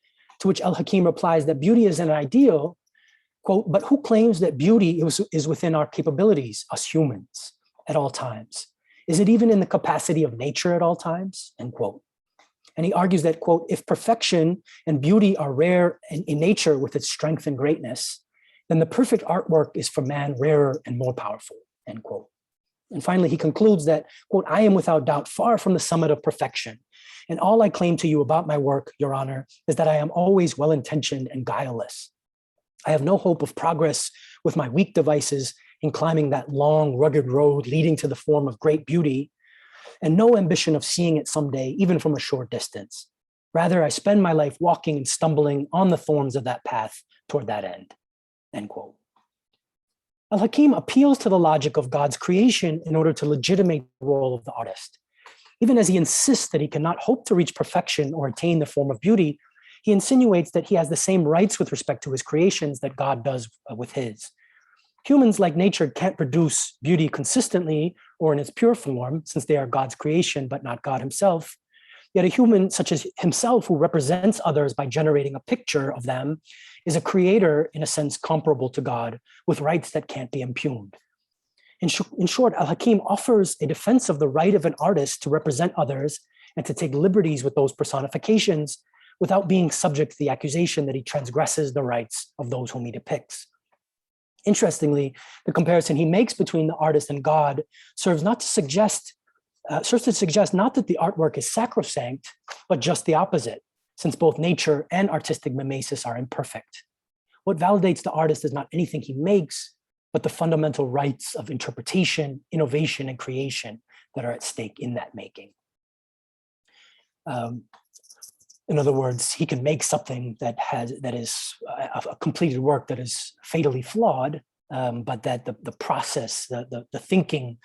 to which al-Hakim replies that beauty is an ideal, quote, but who claims that beauty is within our capabilities, us humans, at all times? Is it even in the capacity of nature at all times, end quote. And he argues that, quote, if perfection and beauty are rare in nature with its strength and greatness, then the perfect artwork is for man rarer and more powerful, end quote. And finally, he concludes that, quote, I am without doubt far from the summit of perfection. And all I claim to you about my work, Your Honor, is that I am always well-intentioned and guileless. I have no hope of progress with my weak devices in climbing that long, rugged road leading to the form of great beauty, and no ambition of seeing it someday, even from a short distance. Rather, I spend my life walking and stumbling on the thorns of that path toward that end quote. Al-Hakim appeals to the logic of God's creation in order to legitimate the role of the artist. Even as he insists that he cannot hope to reach perfection or attain the form of beauty, he insinuates that he has the same rights with respect to his creations that God does with his. Humans, like nature, can't produce beauty consistently or in its pure form, since they are God's creation, but not God himself. Yet a human such as himself, who represents others by generating a picture of them, is a creator in a sense comparable to God, with rights that can't be impugned. In short, al-Hakim offers a defense of the right of an artist to represent others and to take liberties with those personifications without being subject to the accusation that he transgresses the rights of those whom he depicts. Interestingly, the comparison he makes between the artist and God serves to suggest not that the artwork is sacrosanct, but just the opposite, since both nature and artistic mimesis are imperfect. What validates the artist is not anything he makes, but the fundamental rights of interpretation, innovation, and creation that are at stake in that making. In other words, he can make something that is a completed work that is fatally flawed, but that the process, the thinking,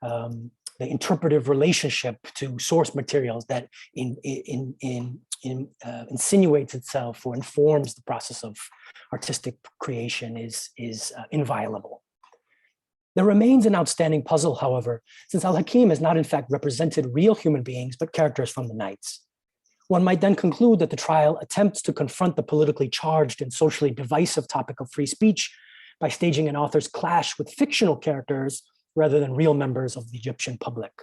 the interpretive relationship to source materials that insinuates itself or informs the process of artistic creation is inviolable. There remains an outstanding puzzle, however, since al-Hakim has not in fact represented real human beings, but characters from the Nights. One might then conclude that the trial attempts to confront the politically charged and socially divisive topic of free speech by staging an author's clash with fictional characters rather than real members of the Egyptian public.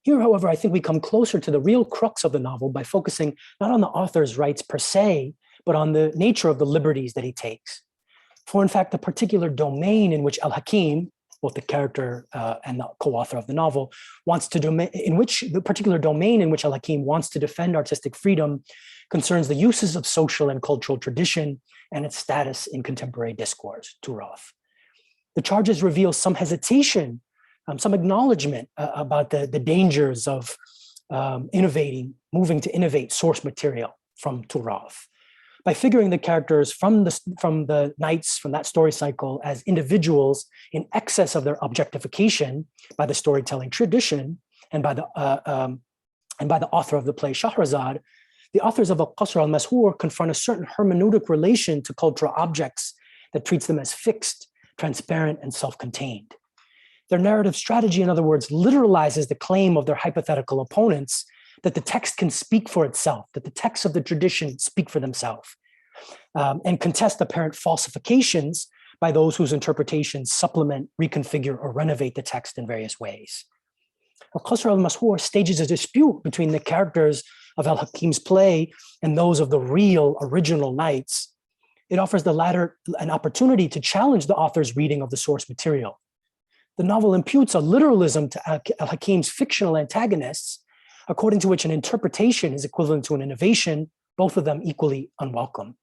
Here, however, I think we come closer to the real crux of the novel by focusing not on the author's rights per se, but on the nature of the liberties that he takes. For in fact, the particular domain in which al-Hakim, both the character and the co-author of the novel, the particular domain in which al-Hakim wants to defend artistic freedom concerns the uses of social and cultural tradition and its status in contemporary discourse, turath. The charges reveal some hesitation, some acknowledgement about the dangers of moving to innovate source material from turath. By figuring the characters from the Nights, from that story cycle, as individuals in excess of their objectification by the storytelling tradition and by the author of the play Shahrazad, the authors of Al-Qasr al-Mashhur confront a certain hermeneutic relation to cultural objects that treats them as fixed, transparent, and self-contained. Their narrative strategy, in other words, literalizes the claim of their hypothetical opponents that the text can speak for itself, that the texts of the tradition speak for themselves. and contest apparent falsifications by those whose interpretations supplement, reconfigure, or renovate the text in various ways. Al-Qasr al-Mashhur stages a dispute between the characters of al-Hakim's play and those of the real original knights. It offers the latter an opportunity to challenge the author's reading of the source material. The novel imputes a literalism to al-Hakim's fictional antagonists, according to which an interpretation is equivalent to an innovation, both of them equally unwelcome.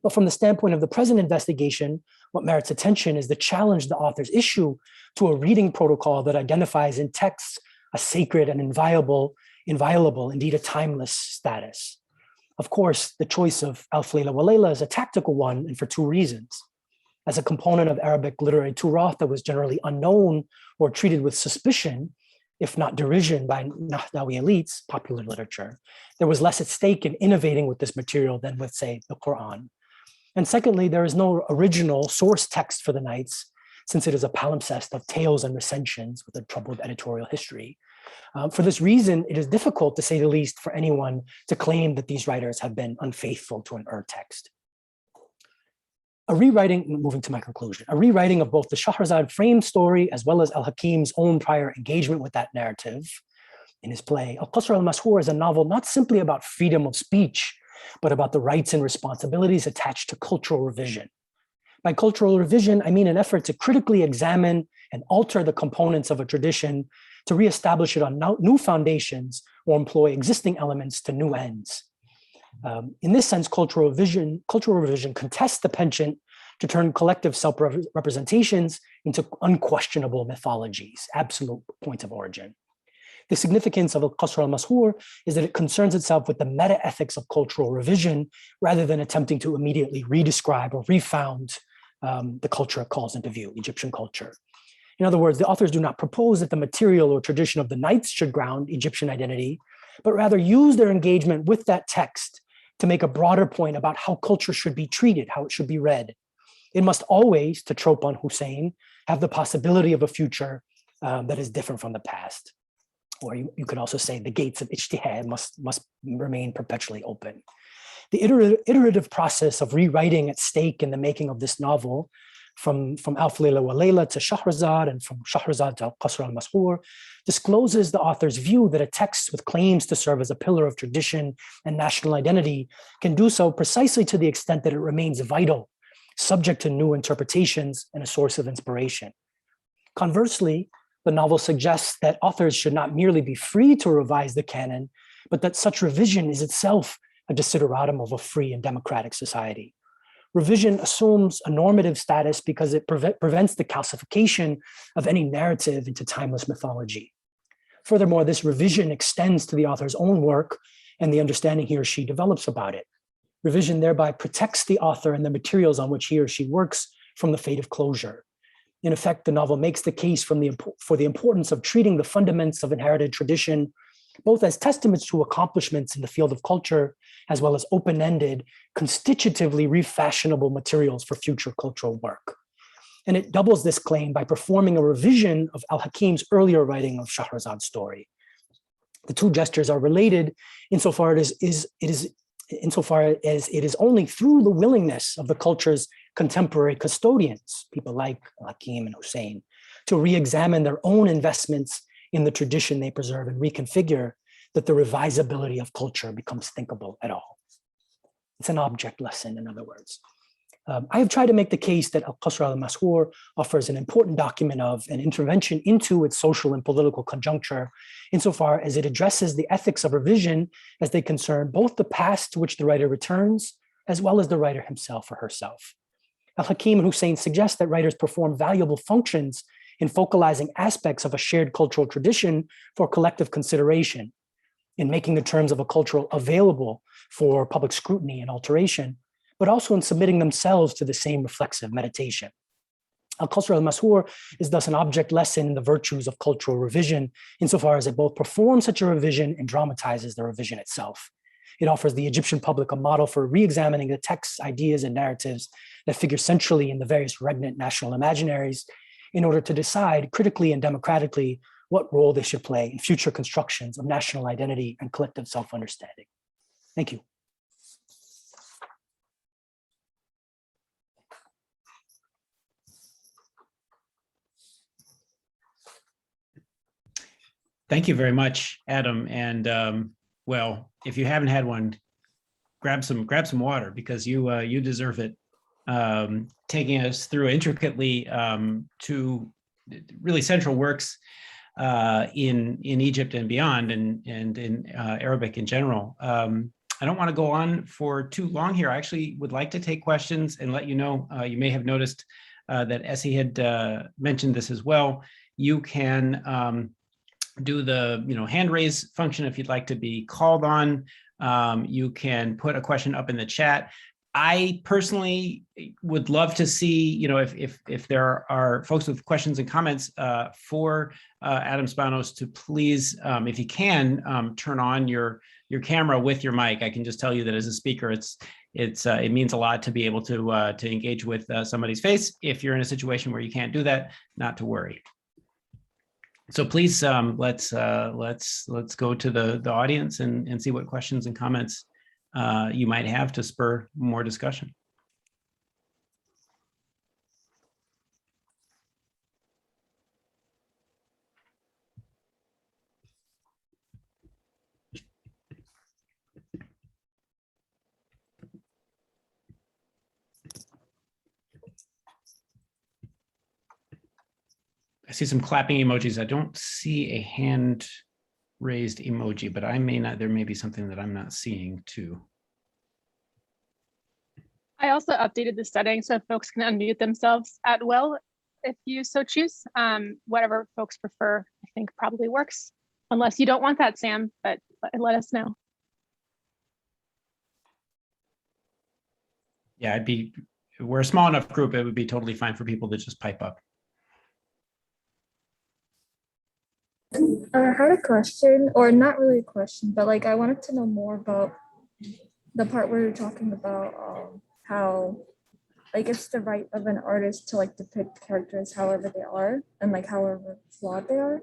But from the standpoint of the present investigation, what merits attention is the challenge the authors issue to a reading protocol that identifies in texts a sacred and inviolable, indeed a timeless status. Of course, the choice of Alf Layla wa Layla is a tactical one, and for two reasons. As a component of Arabic literary turath that was generally unknown or treated with suspicion, if not derision by Nahdawi elites, popular literature, there was less at stake in innovating with this material than with, say, the Quran. And secondly, there is no original source text for the Knights, since it is a palimpsest of tales and recensions with a troubled editorial history. For this reason, it is difficult, to say the least, for anyone to claim that these writers have been unfaithful to an text. A rewriting, moving to my conclusion, a rewriting of both the Shahrazad frame story as well as al-Hakim's own prior engagement with that narrative in his play. Al-Qasr al-Mashhur is a novel not simply about freedom of speech, but about the rights and responsibilities attached to cultural revision. By cultural revision, I mean an effort to critically examine and alter the components of a tradition to reestablish it on new foundations or employ existing elements to new ends. In this sense, cultural revision contests the penchant to turn collective self-representations into unquestionable mythologies, absolute points of origin. The significance of Al-Qasr al-Mashhur is that it concerns itself with the meta-ethics of cultural revision rather than attempting to immediately redescribe or refound the culture it calls into view, Egyptian culture. In other words, the authors do not propose that the material or tradition of the Knights should ground Egyptian identity, but rather use their engagement with that text to make a broader point about how culture should be treated, how it should be read. It must always, to trope on Husayn, have the possibility of a future that is different from the past. Or you could also say the gates of ijtihad must remain perpetually open. The iterative process of rewriting at stake in the making of this novel, from Alf Layla wa Layla to Shahrazad and from Shahrazad to Al-Qasr al-Mashhur, discloses the author's view that a text with claims to serve as a pillar of tradition and national identity can do so precisely to the extent that it remains vital, subject to new interpretations and a source of inspiration. Conversely, the novel suggests that authors should not merely be free to revise the canon, but that such revision is itself a desideratum of a free and democratic society. Revision assumes a normative status because it prevents the calcification of any narrative into timeless mythology. Furthermore, this revision extends to the author's own work and the understanding he or she develops about it. Revision thereby protects the author and the materials on which he or she works from the fate of closure. In effect, the novel makes the case for the importance of treating the fundaments of inherited tradition both as testaments to accomplishments in the field of culture, as well as open-ended, constitutively refashionable materials for future cultural work. And it doubles this claim by performing a revision of al-Hakim's earlier writing of Shahrazad's story. The two gestures are related insofar as it is only through the willingness of the culture's contemporary custodians, people like Hakim and Husayn, to re-examine their own investments in the tradition they preserve and reconfigure, that the revisability of culture becomes thinkable at all. It's an object lesson, in other words. I have tried to make the case that Al-Qasr al-Mashhur offers an important document of an intervention into its social and political conjuncture, insofar as it addresses the ethics of revision as they concern both the past to which the writer returns, as well as the writer himself or herself. Al-Hakim and Husayn suggest that writers perform valuable functions in focalizing aspects of a shared cultural tradition for collective consideration, in making the terms of a cultural available for public scrutiny and alteration, but also in submitting themselves to the same reflexive meditation. Al-Qasr al-Mashhur is thus an object lesson in the virtues of cultural revision, insofar as it both performs such a revision and dramatizes the revision itself. It offers the Egyptian public a model for re-examining the texts, ideas, and narratives that figure centrally in the various regnant national imaginaries, in order to decide critically and democratically what role they should play in future constructions of national identity and collective self-understanding. Thank you. Thank you very much, Adam. And well, if you haven't had one, grab some water, because you deserve it. Taking us through intricately to really central works in Egypt and beyond, and in Arabic in general. I don't want to go on for too long here. I actually would like to take questions and let you know. You may have noticed that Essie had mentioned this as well. You can do the hand raise function if you'd like to be called on. You can put a question up in the chat. I personally would love to see, if there are folks with questions and comments for Adam Spanos, to please, if you can, turn on your camera with your mic. I can just tell you that as a speaker, it means a lot to be able to engage with somebody's face. If you're in a situation where you can't do that, not to worry. So please, let's go to the audience and see what questions and comments you might have to spur more discussion. I see some clapping emojis. I don't see a hand raised emoji, but there may be something that I'm not seeing too. I also updated the settings so folks can unmute themselves at will if you so choose. Whatever folks prefer, I think probably works, unless you don't want that, Sam, but let us know. Yeah, we're a small enough group, it would be totally fine for people to just pipe up. I had a question, or not really a question, but like I wanted to know more about the part where you're talking about how like it's the right of an artist to like depict characters however they are and like however flawed they are.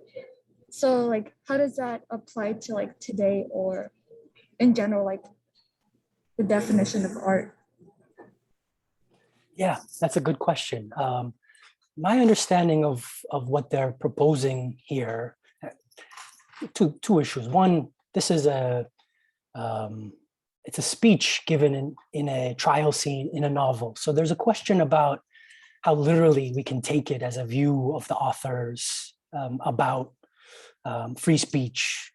So like how does that apply to like today or in general, like the definition of art? Yeah, that's a good question. My understanding of what they're proposing here, two issues. One, this is it's a speech given in a trial scene in a novel. So there's a question about how literally we can take it as a view of the authors about free speech,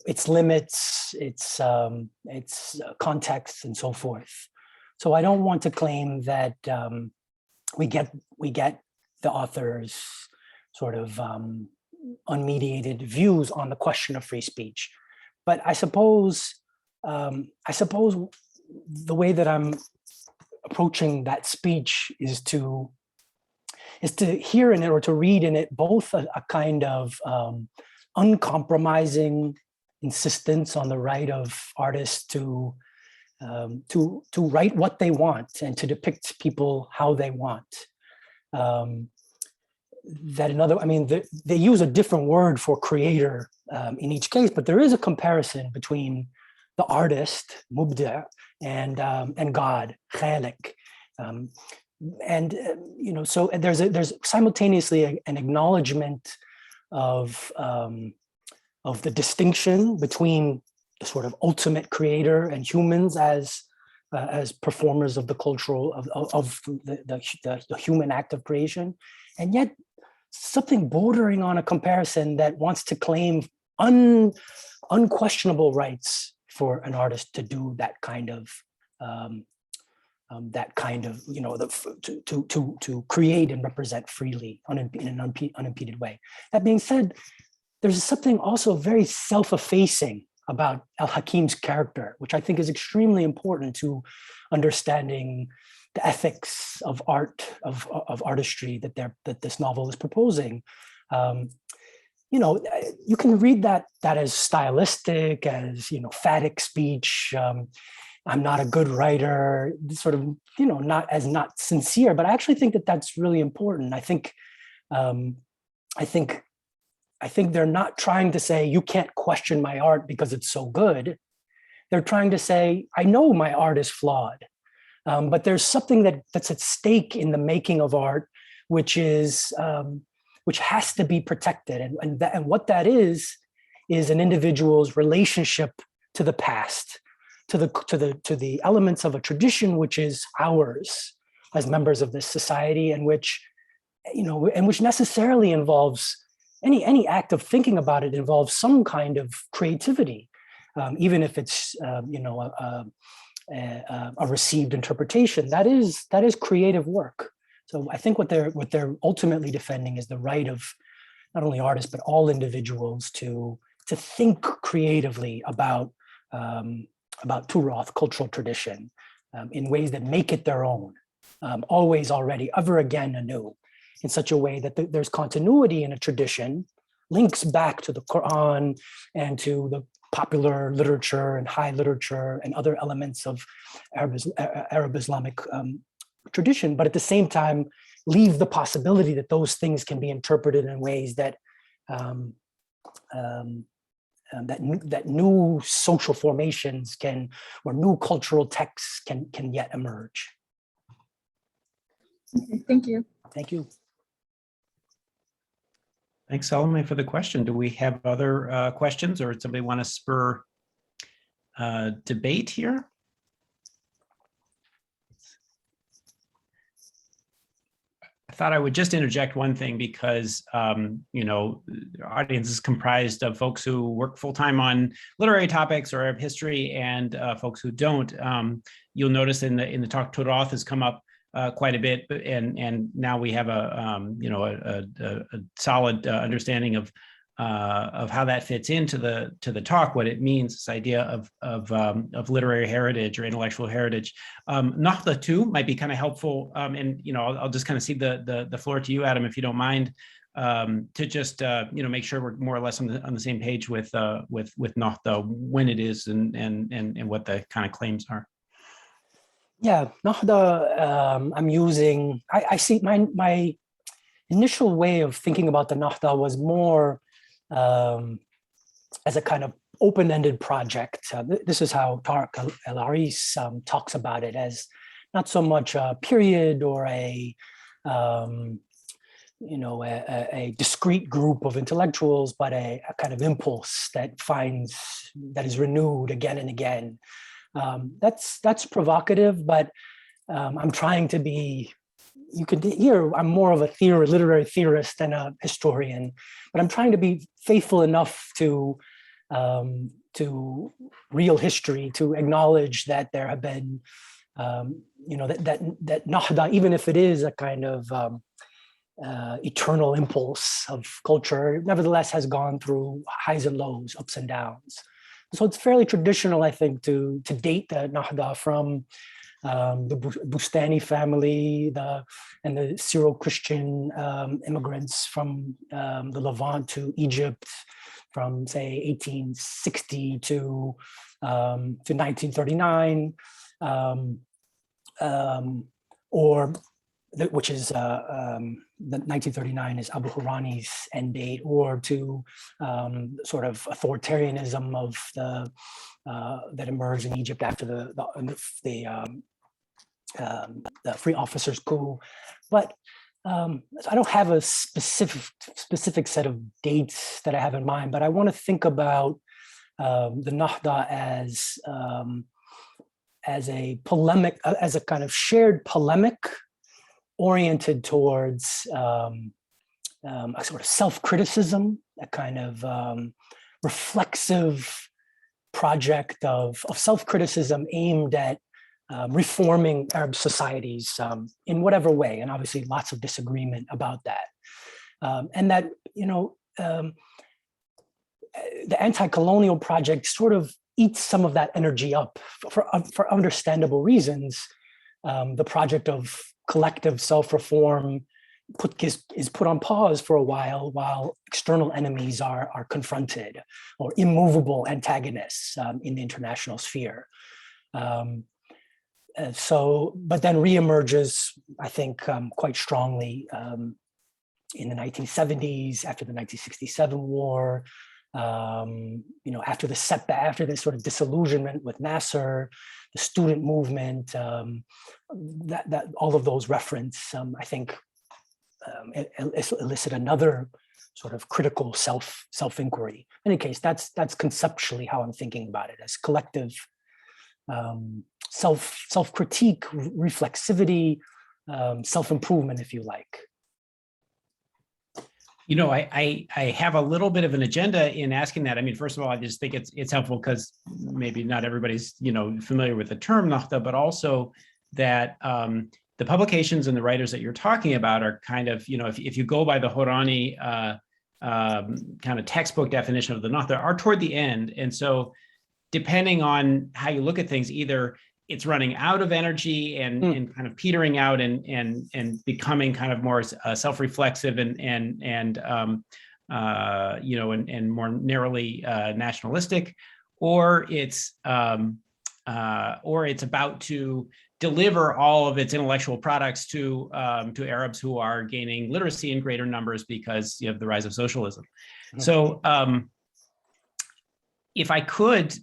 its limits, its context, and so forth. So I don't want to claim that we get the author's sort of unmediated views on the question of free speech, but I suppose the way that I'm approaching that speech is to hear in it or to read in it both a kind of uncompromising insistence on the right of artists to write what they want and to depict people how they want. They use a different word for creator in each case, but there is a comparison between the artist, mubda, and God, khalik. So there's simultaneously an acknowledgement of the distinction between the sort of ultimate creator and humans as performers of the cultural of the human act of creation, and yet something bordering on a comparison that wants to claim unquestionable rights for an artist to do that kind of to create and represent freely in an unimpeded way. That being said, there's something also very self-effacing about al-Hakim's character, which I think is extremely important to understanding the ethics of art, of artistry that this novel is proposing. You can read that as stylistic, as phatic speech. I'm not a good writer, sort of not sincere. But I actually think that that's really important. I think they're not trying to say you can't question my art because it's so good. They're trying to say I know my art is flawed, but there's something that's at stake in the making of art, which is which has to be protected. And what that is an individual's relationship to the past, to the elements of a tradition which is ours as members of this society, and which, and which necessarily involves any act of thinking about it involves some kind of creativity, even if it's a received interpretation. That is creative work. So I think what they're ultimately defending is the right of not only artists but all individuals to think creatively about Turoth cultural tradition in ways that make it their own, always, already, ever again anew, in such a way that there's continuity in a tradition, links back to the Quran and to the popular literature and high literature and other elements of Arab Islamic tradition, but at the same time leave the possibility that those things can be interpreted in ways that that new social formations or new cultural texts can yet emerge. Okay, thank you. Thank you. Thanks, Salome, for the question. Do we have other questions, or somebody want to spur debate here? I thought I would just interject one thing because, our audience is comprised of folks who work full-time on literary topics or Arab history, and folks who don't. You'll notice in the talk, Turoth has come up quite a bit, and now we have a solid understanding of how that fits into the talk, what it means, this idea of literary heritage or intellectual heritage. Nahda too might be kind of helpful, and I'll just kind of cede the floor to you, Adam, if you don't mind, to just make sure we're more or less on the same page with Nahda, when it is and what the kind of claims are. Yeah, Nahda, I'm using, I see my initial way of thinking about the Nahda was more as a kind of open-ended project. This is how Tawfiq al-Hakim talks about it, as not so much a period or a discrete group of intellectuals, but a kind of impulse that is renewed again and again. That's provocative, but I'm trying to be, you could hear I'm more of a literary theorist than a historian, but I'm trying to be faithful enough to real history, to acknowledge that there have been, that Nahda, even if it is a kind of eternal impulse of culture, nevertheless has gone through highs and lows, ups and downs. So it's fairly traditional, I think, to date the Nahda from the Bustani family and the Syro-Christian immigrants from the Levant to Egypt from, say, 1860 to 1939, which is the 1939 is Abu Hurani's end date, or to sort of authoritarianism of that emerged in Egypt after the free officers coup. But I don't have a specific set of dates that I have in mind, but I want to think about the Nahda as a polemic, as a kind of shared polemic oriented towards a sort of self-criticism, a kind of reflexive project of self-criticism aimed at reforming Arab societies in whatever way, and obviously lots of disagreement about that. And that, the anti-colonial project sort of eats some of that energy up for understandable reasons. The project of collective self-reform is put on pause for a while external enemies are confronted, or immovable antagonists in the international sphere. But then reemerges, I think, quite strongly in the 1970s, after the 1967 war, after the setback, after this sort of disillusionment with Nasser, the student movement, that all of those reference, I think, elicit another sort of critical self-inquiry. In any case, that's conceptually how I'm thinking about it, as collective self-critique, reflexivity, self-improvement, if you like. You know, I have a little bit of an agenda in asking that. I mean, first of all, I just think it's helpful because maybe not everybody's, you know, familiar with the term Nakhta, but also that the publications and the writers that you're talking about are kind of, you know, if you go by the Horani kind of textbook definition of the Nakhta, are toward the end. And so depending on how you look at things, either it's running out of energy and kind of petering out and becoming kind of more self-reflexive and you know, and more narrowly nationalistic, or it's about to deliver all of its intellectual products to Arabs who are gaining literacy in greater numbers because you have the rise of socialism. Mm-hmm. So if I could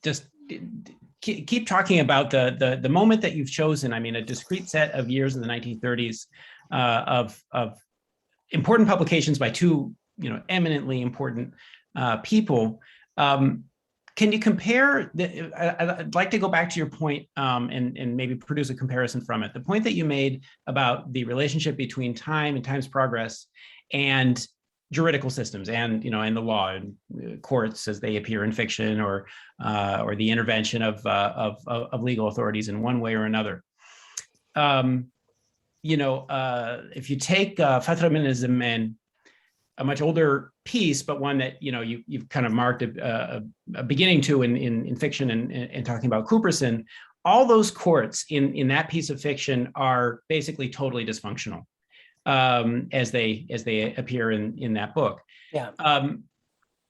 just keep talking about the moment that you've chosen. I mean, a discrete set of years in the 1930s of important publications by two, you know, eminently important people. Can you compare? I'd like to go back to your point and maybe produce a comparison from it. The point that you made about the relationship between time and time's progress and juridical systems, and you know, and the law and courts as they appear in fiction, or the intervention of legal authorities in one way or another. You know, if you take Fatra min al-Zaman, a much older piece, but one that, you know, you've kind of marked a beginning to in fiction and talking about Cooperson, all those courts in that piece of fiction are basically totally dysfunctional. As they appear in that book. Yeah.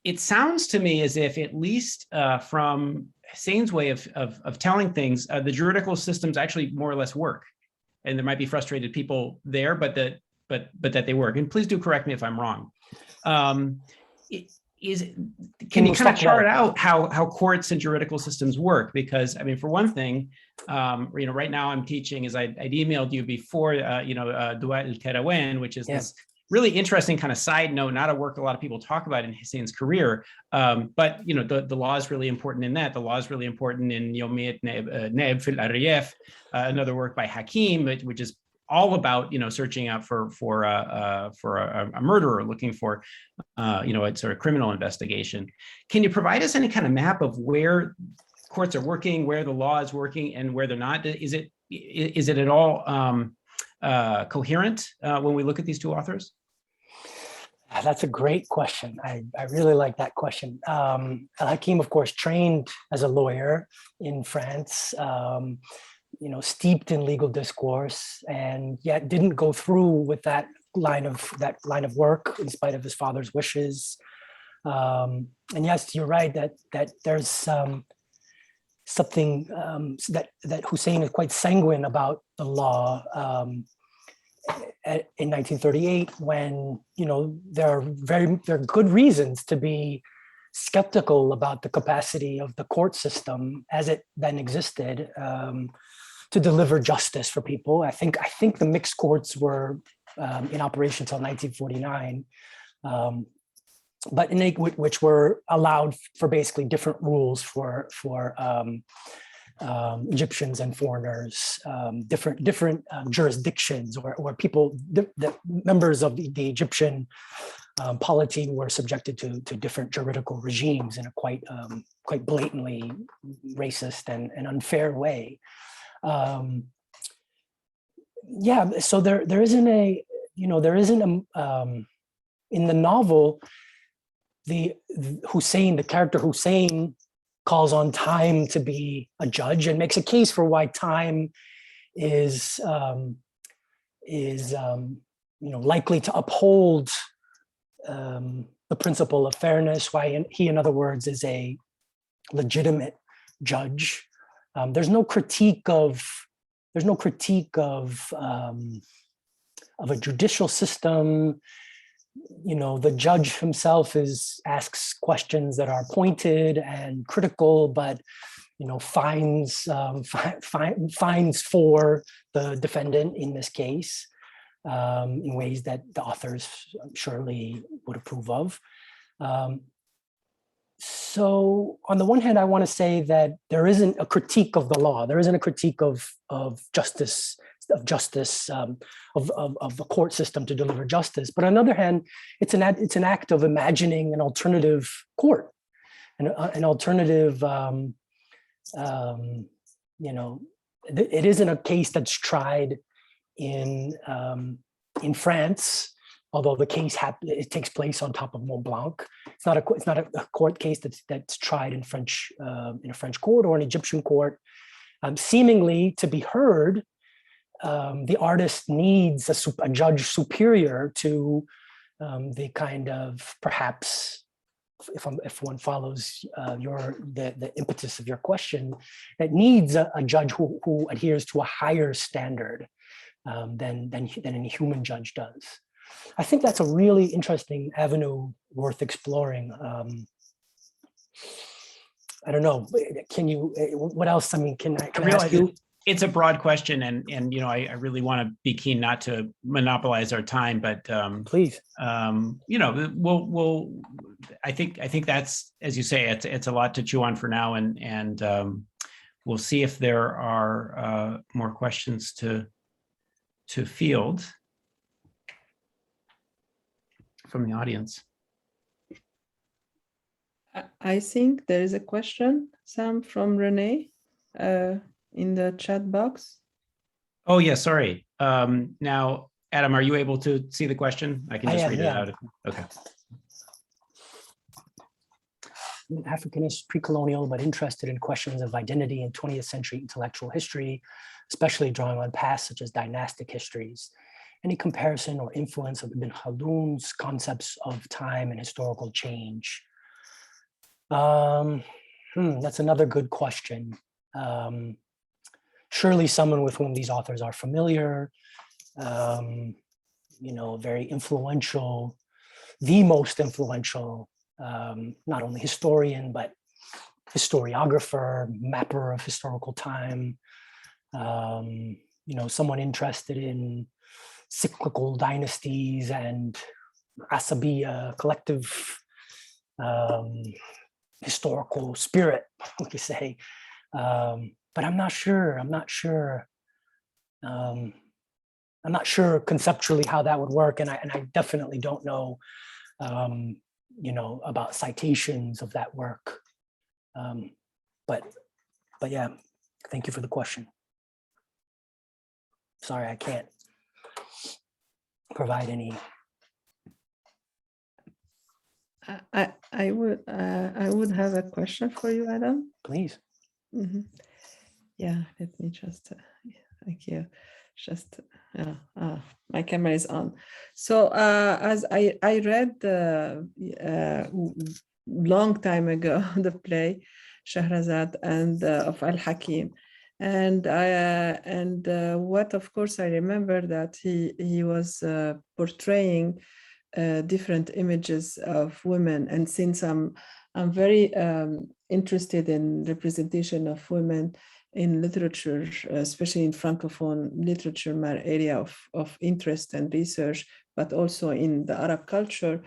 It sounds to me as if, at least from Husayn's way of telling things, the juridical systems actually more or less work, and there might be frustrated people there, but that they work. And please do correct me if I'm wrong. Can you kind of chart out how courts and juridical systems work? Because I mean, for one thing, you know, right now I'm teaching, as I'd emailed you before, you know, Duat al-Karawan, which is this really interesting kind of side note, not a work a lot of people talk about in Husayn's career. But you know, the law is really important in that. The law is really important in Yawmiyat Naib fil Ariyaf, another work by Hakim, which is all about, you know, searching out for a murderer, looking for, you know, a sort of criminal investigation. Can you provide us any kind of map of where courts are working, where the law is working, and where they're not? Is it at all coherent when we look at these two authors? That's a great question. I really like that question. Al-Hakim, of course, trained as a lawyer in France. You know, steeped in legal discourse, and yet didn't go through with that line of work in spite of his father's wishes. And yes, you're right that there's something that Husayn is quite sanguine about the law in 1938, when, you know, there are good reasons to be skeptical about the capacity of the court system as it then existed to deliver justice for people. I think the mixed courts were in operation until 1949, but which were allowed for basically different rules for Egyptians and foreigners, different jurisdictions, or people, the members of the Egyptian polity were subjected to different juridical regimes in a quite blatantly racist and unfair way. Yeah, so there isn't a, you know, in the novel, the character Husayn calls on time to be a judge and makes a case for why time is you know, likely to uphold the principle of fairness, why he, in other words, is a legitimate judge. There's no critique of a judicial system. You know, the judge himself asks questions that are pointed and critical, but, you know, finds for the defendant in this case. in ways that the authors surely would approve of. So on the one hand, I want to say that there isn't a critique of the law. There isn't a critique of justice, of the court system to deliver justice. But on the other hand, it's an act of imagining an alternative court, an alternative, it isn't a case that's tried in France, although the case it takes place on top of Mont Blanc. It's not a court case that's tried in a French court or an Egyptian court. Seemingly to be heard, the artist needs a judge superior to the kind of, perhaps, if one follows the impetus of your question, that needs a judge who adheres to a higher standard than any human judge does. I think that's a really interesting avenue worth exploring. I don't know. Can you? What else? I mean, can I ask you? It's a broad question, and I really want to be keen not to monopolize our time, but please. We'll. I think that's, as you say, it's a lot to chew on for now, and we'll see if there are more questions to field from the audience. I think there is a question, Sam, from Renee, in the chat box. Oh yeah, sorry. Now, Adam, are you able to see the question? I can just read it out. Okay. I'm an Africanist, pre-colonial, but interested in questions of identity in 20th century intellectual history, especially drawing on past such as dynastic histories. Any comparison or influence of Ibn Khaldun's concepts of time and historical change? That's another good question. Surely someone with whom these authors are familiar, very influential, the most influential, not only historian, but historiographer, mapper of historical time, someone interested in cyclical dynasties and asabiya, collective historical spirit, we could say. But I'm not sure conceptually how that would work. And I definitely don't know, about citations of that work. But yeah, thank you for the question. Sorry, I can't provide any. I would have a question for you, Adam. Please. Mm-hmm. Yeah, let me just, thank you. Just, my camera is on. So as I read long time ago, the play Shahrazad and of Al-Hakim. And what, of course, I remember that he was portraying different images of women. And since I'm very interested in representation of women in literature, especially in Francophone literature, my area of interest and research, but also in the Arab culture,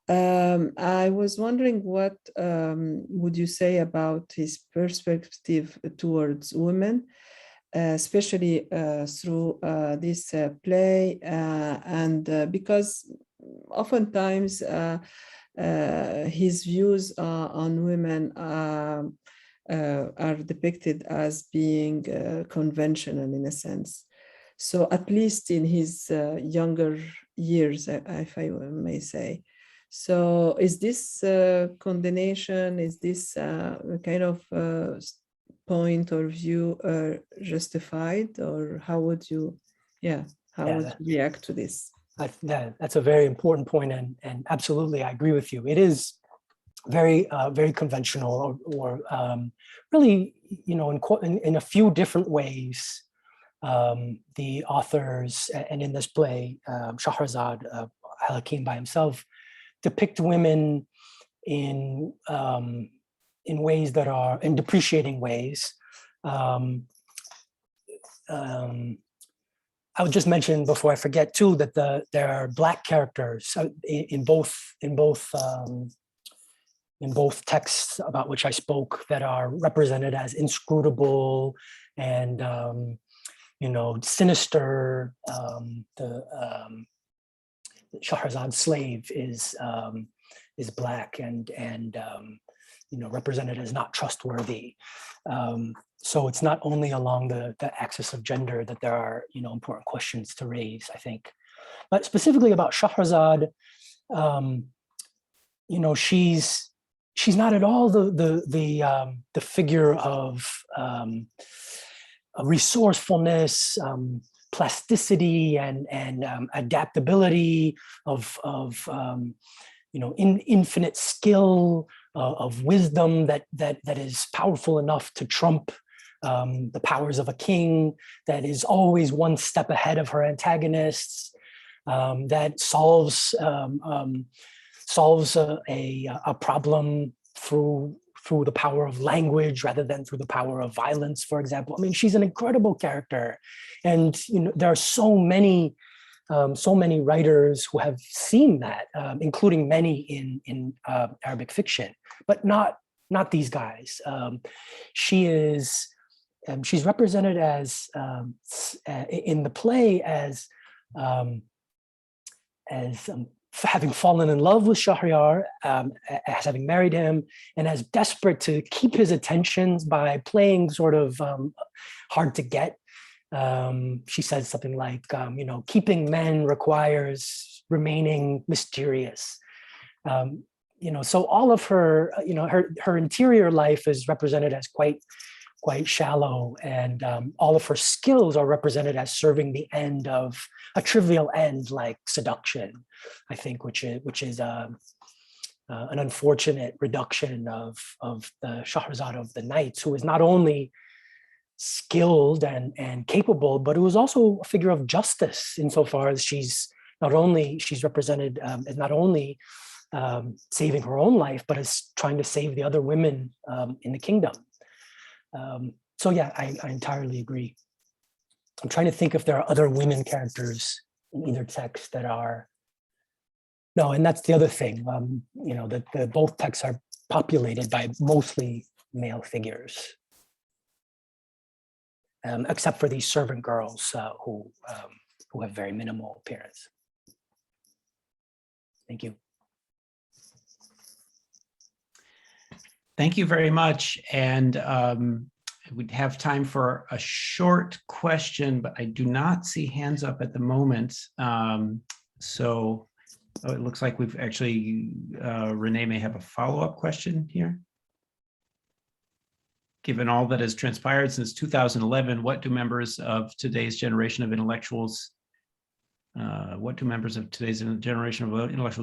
I was wondering what would you say about his perspective towards women, especially through this play, and because oftentimes his views on women are depicted as being conventional in a sense. So at least in his younger years, if I may say. So is this condemnation, is this kind of point or view justified, or how would you, would you react to this? That's a very important point, and absolutely, I agree with you. It is very, very conventional, or really, in a few different ways. The authors, and in this play, Shahrazad, Al-Hakim by himself, depict women in ways that are, in depreciating ways. I'll just mention before I forget too that there are Black characters in both texts about which I spoke that are represented as inscrutable and sinister. The Shahrazad's slave is Black and represented as not trustworthy. So it's not only along the axis of gender that there are important questions to raise, I think. But specifically about Shahrazad, she's not at all the figure of resourcefulness, plasticity, and adaptability, of infinite skill, of wisdom that is powerful enough to trump the powers of a king, that is always one step ahead of her antagonists, that solves a problem through the power of language rather than through the power of violence, for example. I mean, she's an incredible character, and there are so many writers who have seen that, including many in Arabic fiction, but not these guys. She's represented as in the play as having fallen in love with Shahryar, as having married him, and as desperate to keep his attentions by playing sort of hard to get. She says something like, keeping men requires remaining mysterious. So all of her, her interior life is represented as quite shallow, and all of her skills are represented as serving the end of a trivial end like seduction, I think, which is an unfortunate reduction of the Shahrazad of the Nights, who is not only skilled and capable, but who is also a figure of justice, insofar as she's represented as not only saving her own life, but as trying to save the other women in the kingdom. So yeah, I entirely agree. I'm trying to think if there are other women characters in either text that are. No, and that's the other thing. That both texts are populated by mostly male figures, except for these servant girls who have very minimal appearance. Thank you. Thank you very much. And we'd have time for a short question, but I do not see hands up at the moment. So it looks like we've actually, Renee may have a follow-up question here. Given all that has transpired since 2011, what do members of today's generation of intellectuals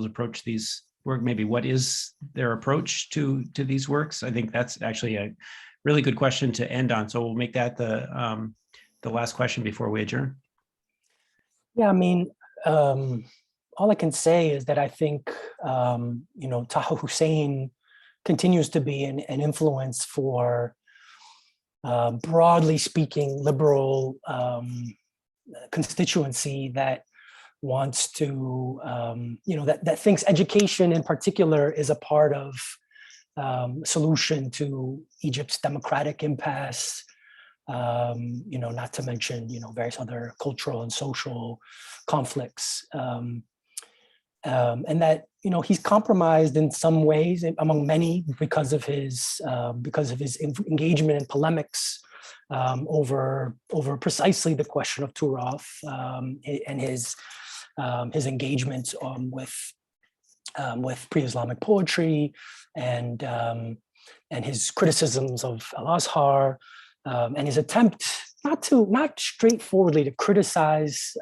approach these work? Maybe what is their approach to these works? I think that's actually a really good question to end on. So we'll make that the last question before we adjourn. Yeah, I mean, all I can say is that I think Taha Husayn continues to be an influence for broadly speaking liberal constituency that wants to, that thinks education in particular is a part of solution to Egypt's democratic impasse, not to mention, various other cultural and social conflicts. And that, he's compromised in some ways among many because of his engagement in polemics over precisely the question of Turaf, and his engagement with pre-Islamic poetry and his criticisms of Al-Azhar, and his attempt not straightforwardly to criticize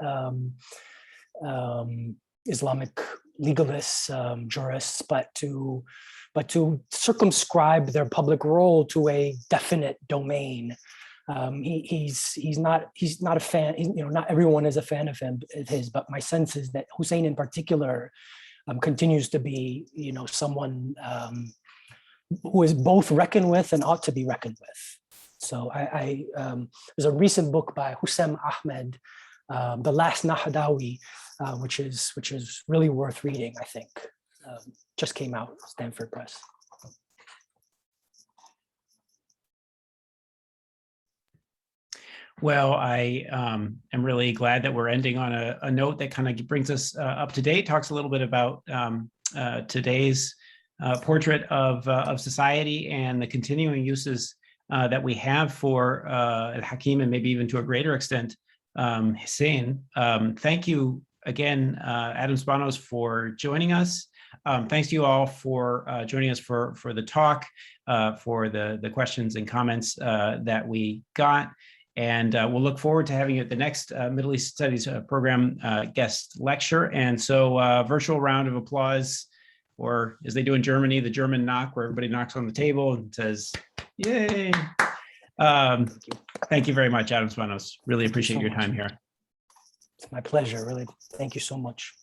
Islamic legalists, jurists, but to circumscribe their public role to a definite domain. He's not a fan. Not everyone is a fan of his, but my sense is that Husayn in particular continues to be, someone who is both reckoned with and ought to be reckoned with. So there's a recent book by Hussam Ahmed the last Nahadawi, which is really worth reading, I think. Just came out, Stanford Press. Well, I am really glad that we're ending on a note that kind of brings us up to date, talks a little bit about today's portrait of society and the continuing uses that we have for al-Hakim, and maybe even to a greater extent, Husayn. Thank you again, Adam Spanos, for joining us. Thanks to you all for joining us for the talk, for the questions and comments that we got. And we'll look forward to having you at the next Middle East Studies program guest lecture. And so virtual round of applause, or as they do in Germany, the German knock, where everybody knocks on the table and says, yay. Thank you very much, Adam Spanos. Really appreciate your time here. It's my pleasure, really. Thank you so much.